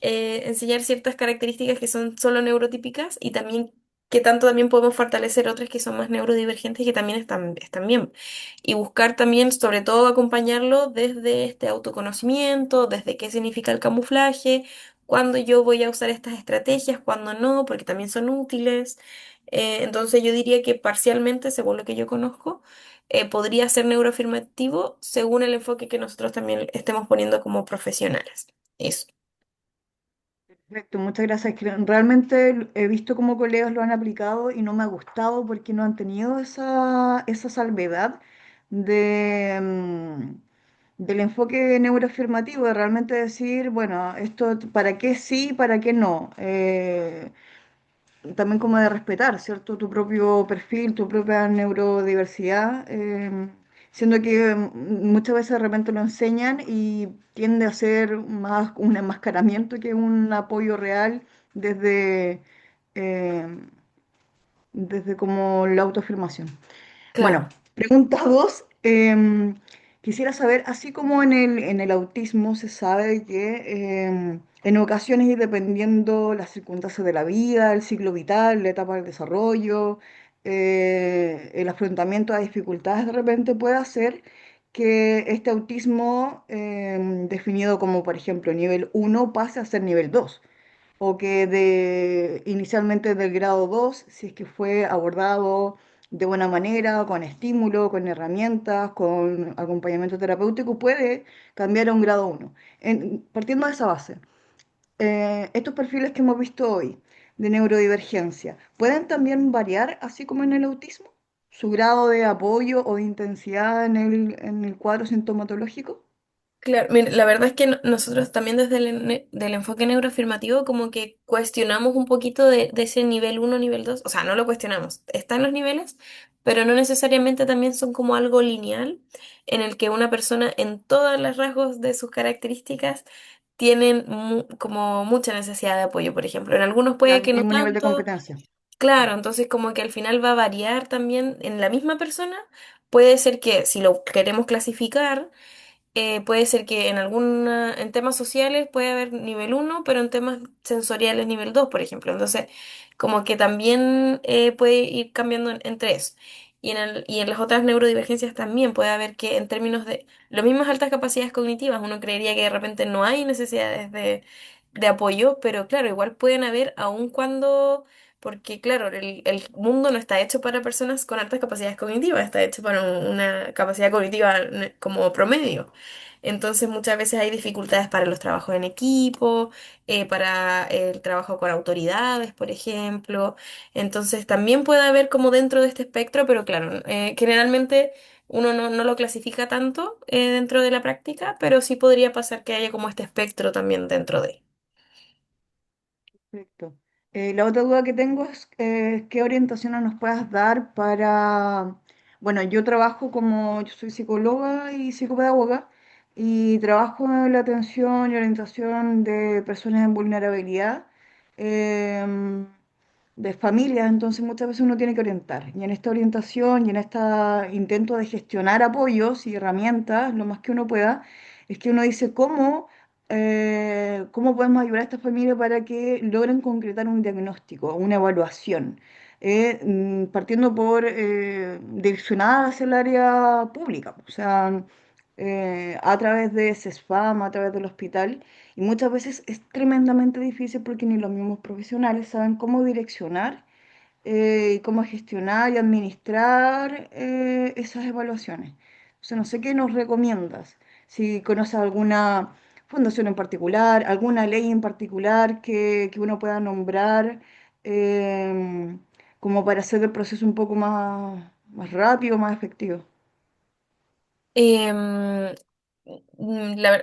enseñar ciertas características que son solo neurotípicas y también que tanto también podemos fortalecer otras que son más neurodivergentes y que también están bien. Y buscar también, sobre todo, acompañarlo desde este autoconocimiento, desde qué significa el camuflaje, cuándo yo voy a usar estas estrategias, cuándo no, porque también son útiles. Entonces yo diría que parcialmente, según lo que yo conozco, podría ser neuroafirmativo según el enfoque que nosotros también estemos poniendo como profesionales. Eso. Perfecto, muchas gracias. Que realmente he visto cómo colegas lo han aplicado y no me ha gustado porque no han tenido esa salvedad de, del enfoque neuroafirmativo, de realmente decir, bueno, esto para qué sí, para qué no. También como de respetar, ¿cierto? Tu propio perfil, tu propia neurodiversidad, siendo que muchas veces de repente lo enseñan y tiende a ser más un enmascaramiento que un apoyo real desde, eh, desde como la autoafirmación. Claro. Bueno, pregunta dos. Quisiera saber, así como en el autismo se sabe que en ocasiones y dependiendo las circunstancias de la vida, el ciclo vital, la etapa del desarrollo, el afrontamiento a dificultades de repente puede hacer que este autismo definido como, por ejemplo, nivel uno pase a ser nivel 2 o que inicialmente del grado 2 si es que fue abordado de buena manera, con estímulo, con herramientas, con acompañamiento terapéutico, puede cambiar a un grado uno. Partiendo de esa base, estos perfiles que hemos visto hoy de neurodivergencia, ¿pueden también variar así como en el autismo? ¿Su grado de apoyo o de intensidad en el cuadro sintomatológico? Claro, mira, la verdad es que nosotros también desde del enfoque neuroafirmativo como que cuestionamos un poquito de ese nivel uno nivel dos, o sea, no lo cuestionamos, están los niveles, pero no necesariamente también son como algo lineal en el que una persona en todos los rasgos de sus características tienen como mucha necesidad de apoyo, por ejemplo. En algunos Ya, puede el que no mismo nivel de tanto, competencia. claro, entonces como que al final va a variar también en la misma persona. Puede ser que si lo queremos clasificar, puede ser que en temas sociales puede haber nivel uno pero en temas sensoriales nivel 2 por ejemplo. Entonces, como que también puede ir cambiando entre eso. Y en las otras neurodivergencias también puede haber que en términos de las mismas altas capacidades cognitivas, uno creería que de repente no hay necesidades de apoyo, pero claro, igual pueden haber aun cuando... Porque claro, el mundo no está hecho para personas con altas capacidades cognitivas, está hecho para una capacidad cognitiva como promedio. Entonces muchas veces hay dificultades para los trabajos en equipo, para el trabajo con autoridades, por ejemplo. Entonces también puede haber como dentro de este espectro, pero claro, generalmente uno no lo clasifica tanto dentro de la práctica, pero sí podría pasar que haya como este espectro también dentro de. Perfecto. La otra duda que tengo es qué orientación nos puedas dar para, bueno, yo soy psicóloga y psicopedagoga y trabajo en la atención y orientación de personas en vulnerabilidad, em, de familias, entonces muchas veces uno tiene que orientar. Y en esta orientación y en este intento de gestionar apoyos y herramientas, lo más que uno pueda, es que uno dice cómo podemos ayudar a esta familia para que logren concretar un diagnóstico, una evaluación. Partiendo por direccionar hacia el área pública, o sea, a través de CESFAM, a través del hospital, y muchas veces es tremendamente difícil porque ni los mismos profesionales saben cómo direccionar y cómo gestionar y administrar esas evaluaciones. O sea, no sé qué nos recomiendas. Si conoces alguna fundación en particular, alguna ley en particular que uno pueda nombrar em, como para hacer el proceso un poco más rápido, más efectivo. Em,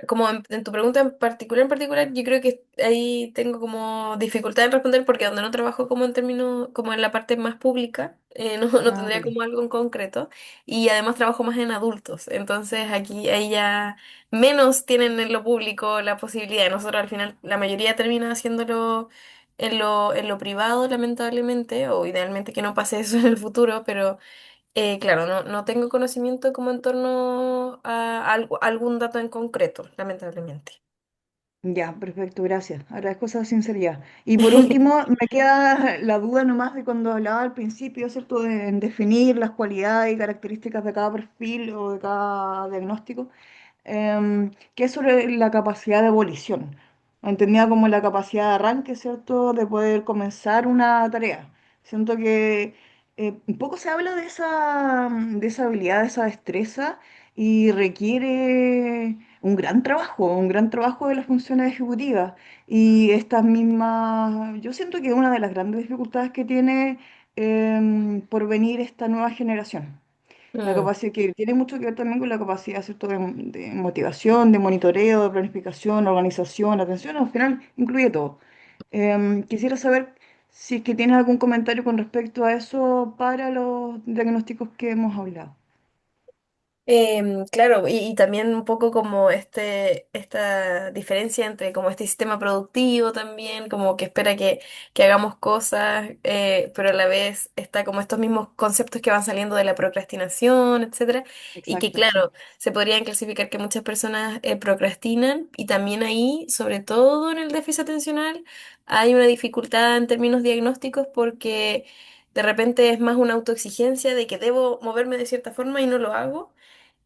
como en tu pregunta en particular, yo creo que ahí tengo como dificultad en responder porque donde no trabajo como en términos, como en la parte más pública, no Ah, tendría dale. como algo en concreto. Y además trabajo más en adultos. Entonces aquí ahí ya menos tienen en lo público la posibilidad. Nosotros al final, la mayoría termina haciéndolo en lo privado, lamentablemente, o idealmente que no pase eso en el futuro, pero claro, no tengo conocimiento como en torno a algún dato en concreto, lamentablemente. Ya, perfecto, gracias. Agradezco esa sinceridad. Y por último, me queda la duda nomás de cuando hablaba al principio, ¿cierto?, de en definir las cualidades y características de cada perfil o de cada diagnóstico, que es sobre la capacidad de volición. Entendía como la capacidad de arranque, ¿cierto?, de poder comenzar una tarea. Siento que un poco se habla de esa habilidad, de esa destreza y requiere un gran trabajo de las funciones ejecutivas. Y estas mismas, yo siento que una de las grandes dificultades que tiene por venir esta nueva generación. La Mm. capacidad que tiene mucho que ver también con la capacidad, ¿cierto?, de motivación, de monitoreo, de planificación, organización, atención, al final incluye todo. Quisiera saber si es que tienes algún comentario con respecto a eso para los diagnósticos que hemos hablado. Claro, y también un poco como esta diferencia entre como este sistema productivo también, como que espera que hagamos cosas, pero a la vez está como estos mismos conceptos que van saliendo de la procrastinación, etcétera, y que Exacto, sí. claro, se podrían clasificar que muchas personas procrastinan, y también ahí, sobre todo en el déficit atencional, hay una dificultad en términos diagnósticos porque de repente es más una autoexigencia de que debo moverme de cierta forma y no lo hago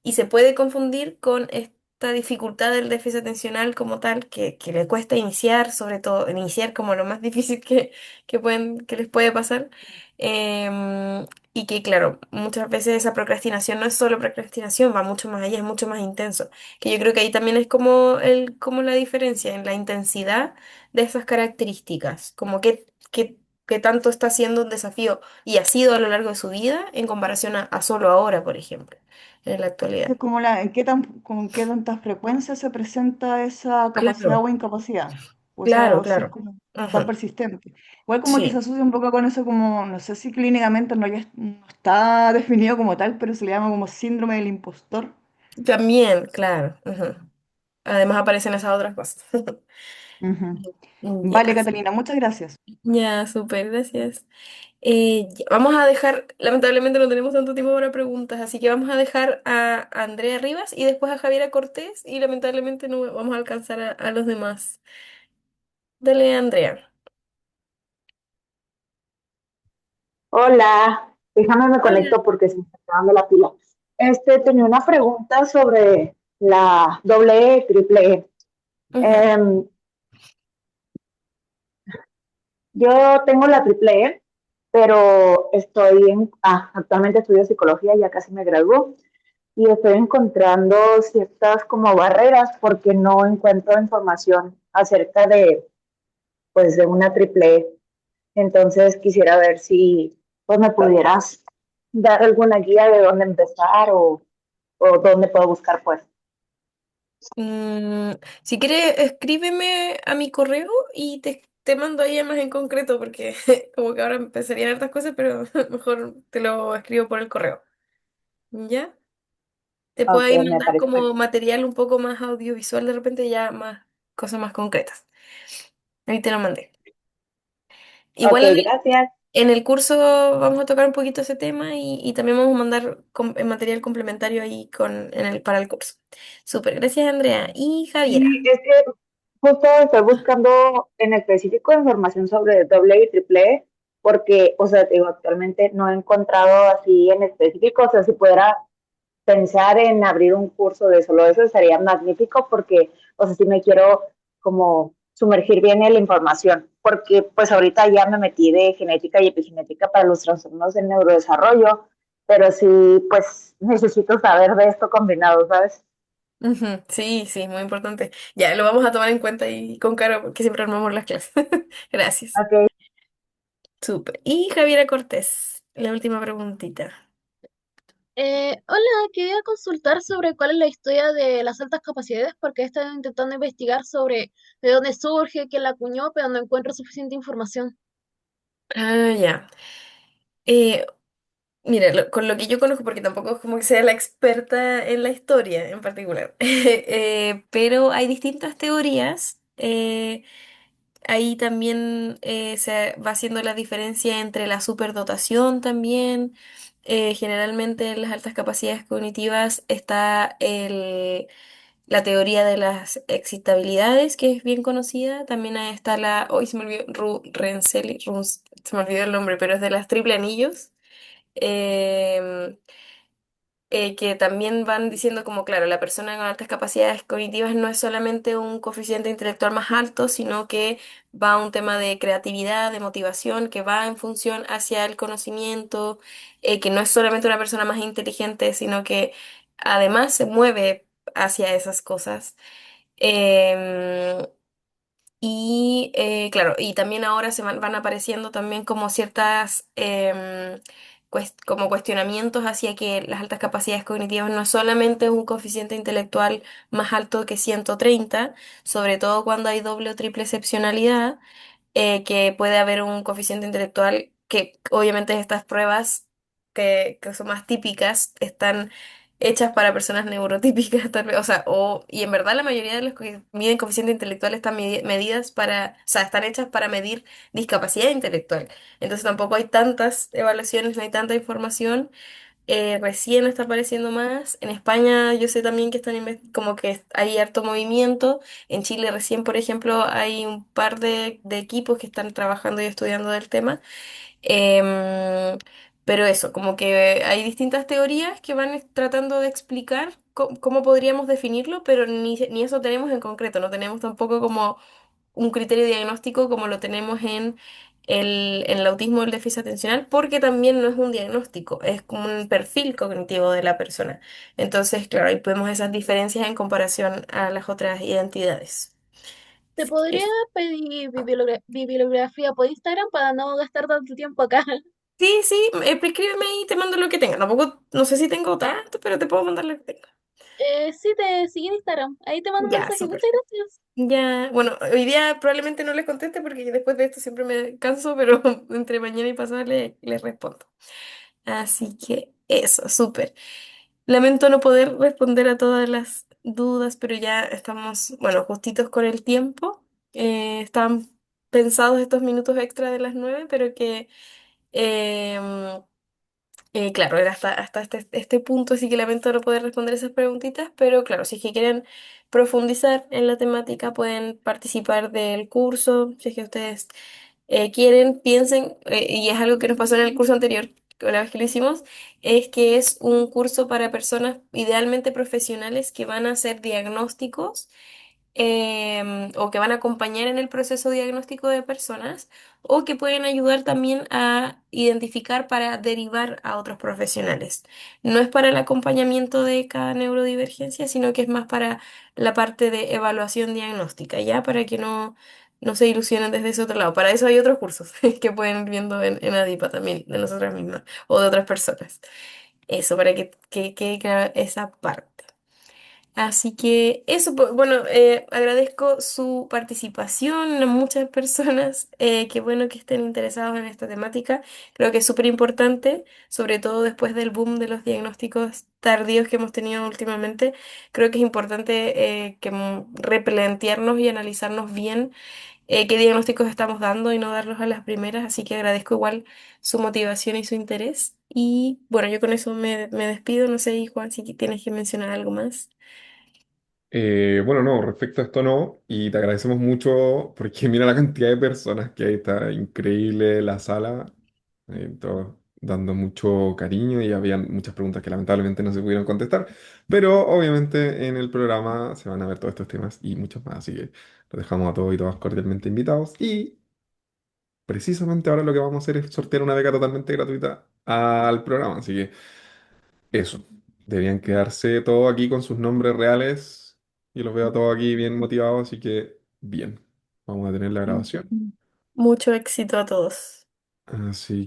y se puede confundir con esta dificultad del déficit atencional como tal, que le cuesta iniciar, sobre todo iniciar como lo más difícil que les puede pasar. Y que claro, muchas veces esa procrastinación no es solo procrastinación, va mucho más allá, es mucho más intenso. Que yo creo que ahí también es como la diferencia en la intensidad de esas características, como que tanto está siendo un desafío y ha sido a lo largo de su vida en comparación a solo ahora, por ejemplo, en la actualidad. Entonces, como en con qué tanta frecuencia se presenta esa capacidad Claro, o incapacidad, claro, o si es claro. como tan Ujú. persistente. Igual como que se Sí, asocia un poco con eso como, no sé si clínicamente no está definido como tal, pero se le llama como síndrome del impostor. también, claro. Ujú. Además aparecen esas otras cosas. Ujú. Vale, Ya, Catalina, muchas gracias. ya, súper, gracias. Vamos a dejar, lamentablemente no tenemos tanto tiempo para preguntas, así que vamos a dejar a Andrea Rivas y después a Javiera Cortés y lamentablemente no vamos a alcanzar a los demás. Dale, Andrea. Hola, déjame me Hola. conecto porque se me está acabando la pila. Tenía una pregunta sobre la doble E, triple E. Ujú. Em, yo tengo la triple E, pero actualmente estudio psicología, ya casi me graduó, y estoy encontrando ciertas como barreras porque no encuentro información acerca pues, de una triple E. Entonces quisiera ver si pues, me pudieras dar alguna guía de dónde empezar o dónde puedo buscar pues. Mm, si quieres, escríbeme a mi correo y te mando ahí más en concreto, porque como que ahora empezarían hartas cosas, pero mejor te lo escribo por el correo. ¿Ya? Te puedo Ok, ahí me mandar parece como perfecto. material un poco más audiovisual, de repente ya más cosas más concretas. Ahí te lo mandé. Ok, Igual gracias. en el curso vamos a tocar un poquito ese tema y también vamos a mandar material complementario ahí para el curso. Súper, gracias Andrea. Y Sí, Javiera. es que justo estoy buscando en específico información sobre doble y triple E, porque, o sea, te digo, actualmente no he encontrado así en específico, o sea, si pudiera pensar en abrir un curso de solo eso sería magnífico porque, o sea, sí me quiero como sumergir bien en la información, porque pues ahorita ya me metí de genética y epigenética para los trastornos del neurodesarrollo, pero sí, pues necesito saber de esto combinado, ¿sabes? Ujú, sí, sí, muy importante. Ya, lo vamos a tomar en cuenta y con Caro, porque siempre armamos las clases. Gracias. Ok, Súper. Y Javiera Cortés, la última preguntita. Hola, quería consultar sobre cuál es la historia de las altas capacidades porque he estado intentando investigar sobre de dónde surge, quién la acuñó, pero no encuentro suficiente información. Ah, ya. Eh, Mira, con lo que yo conozco, porque tampoco es como que sea la experta en la historia en particular, pero hay distintas teorías. Ahí también se va haciendo la diferencia entre la superdotación también. Generalmente en las altas capacidades cognitivas está la teoría de las excitabilidades, que es bien conocida. También ahí está hoy se me olvidó, se me olvidó el nombre, pero es de las triple anillos. em, que también van diciendo como, claro, la persona con altas capacidades cognitivas no es solamente un coeficiente intelectual más alto, sino que va a un tema de creatividad, de motivación, que va en función hacia el conocimiento, que no es solamente una persona más inteligente, sino que además se mueve hacia esas cosas. Em, claro, y también ahora van apareciendo también como ciertas como cuestionamientos hacia que las altas capacidades cognitivas no es solamente un coeficiente intelectual más alto que 130, sobre todo cuando hay doble o triple excepcionalidad, que puede haber un coeficiente intelectual que obviamente estas pruebas que son más típicas están hechas para personas neurotípicas, tal vez, o sea, y en verdad la mayoría de los que miden coeficiente intelectual están medidas para, o sea, están hechas para medir discapacidad intelectual. Entonces tampoco hay tantas evaluaciones, no hay tanta información. Recién está apareciendo más. En España yo sé también que están como que hay harto movimiento. En Chile recién, por ejemplo, hay un par de equipos que están trabajando y estudiando del tema. Em, pero eso, como que hay distintas teorías que van tratando de explicar cómo podríamos definirlo, pero ni eso tenemos en concreto. No tenemos tampoco como un criterio diagnóstico como lo tenemos en el autismo o el déficit atencional, porque también no es un diagnóstico, es como un perfil cognitivo de la persona. Entonces, claro, ahí vemos esas diferencias en comparación a las otras identidades. Te Así que podría pedir bibliografía por Instagram para no gastar tanto tiempo acá. sí, sí, prescríbeme y te mando lo que tenga. Tampoco, no sé si tengo tanto, pero te puedo mandar lo que tenga. Sí, te sigue en Instagram. Ahí te mando un Ya, mensaje. súper. Muchas gracias. Ya, bueno, hoy día probablemente no les conteste porque después de esto siempre me canso, pero entre mañana y pasado les respondo. Así que eso, súper. Lamento no poder responder a todas las dudas, pero ya estamos, bueno, justitos con el tiempo. Estaban pensados estos minutos extra de las 9, pero que em, claro, era hasta este punto, así que lamento no poder responder esas preguntitas, pero claro, si es que quieren profundizar en la temática, pueden participar del curso, si es que ustedes quieren, piensen, y es algo que nos pasó en el curso anterior, la vez que lo hicimos, es que es un curso para personas idealmente profesionales que van a hacer diagnósticos o que van a acompañar en el proceso diagnóstico de personas o que pueden ayudar también a identificar para derivar a otros profesionales. No es para el acompañamiento de cada neurodivergencia, sino que es más para la parte de evaluación diagnóstica, ¿ya? Para que no se ilusionen desde ese otro lado. Para eso hay otros cursos que pueden ir viendo en ADIPA también, de nosotras mismas o de otras personas. Eso, para que quede clara esa parte. Así que eso, bueno, agradezco su participación a muchas personas. Qué bueno que estén interesados en esta temática. Creo que es súper importante, sobre todo después del boom de los diagnósticos tardíos que hemos tenido últimamente. Creo que es importante replantearnos y analizarnos bien qué diagnósticos estamos dando y no darlos a las primeras. Así que agradezco igual su motivación y su interés. Y bueno, yo con eso me despido. No sé, Juan, si tienes que mencionar algo más. Bueno, no, respecto a esto no, y te agradecemos mucho porque mira la cantidad de personas que hay, está increíble la sala, todos dando mucho cariño y habían muchas preguntas que lamentablemente no se pudieron contestar, pero obviamente en el programa se van a ver todos estos temas y muchos más, así que los dejamos a todos y todas cordialmente invitados y precisamente ahora lo que vamos a hacer es sortear una beca totalmente gratuita al programa, así que... Eso. Deberían quedarse todos aquí con sus nombres reales. Yo los veo a todos aquí bien motivados, así que bien. Vamos a tener la grabación. Mucho éxito a todos. Así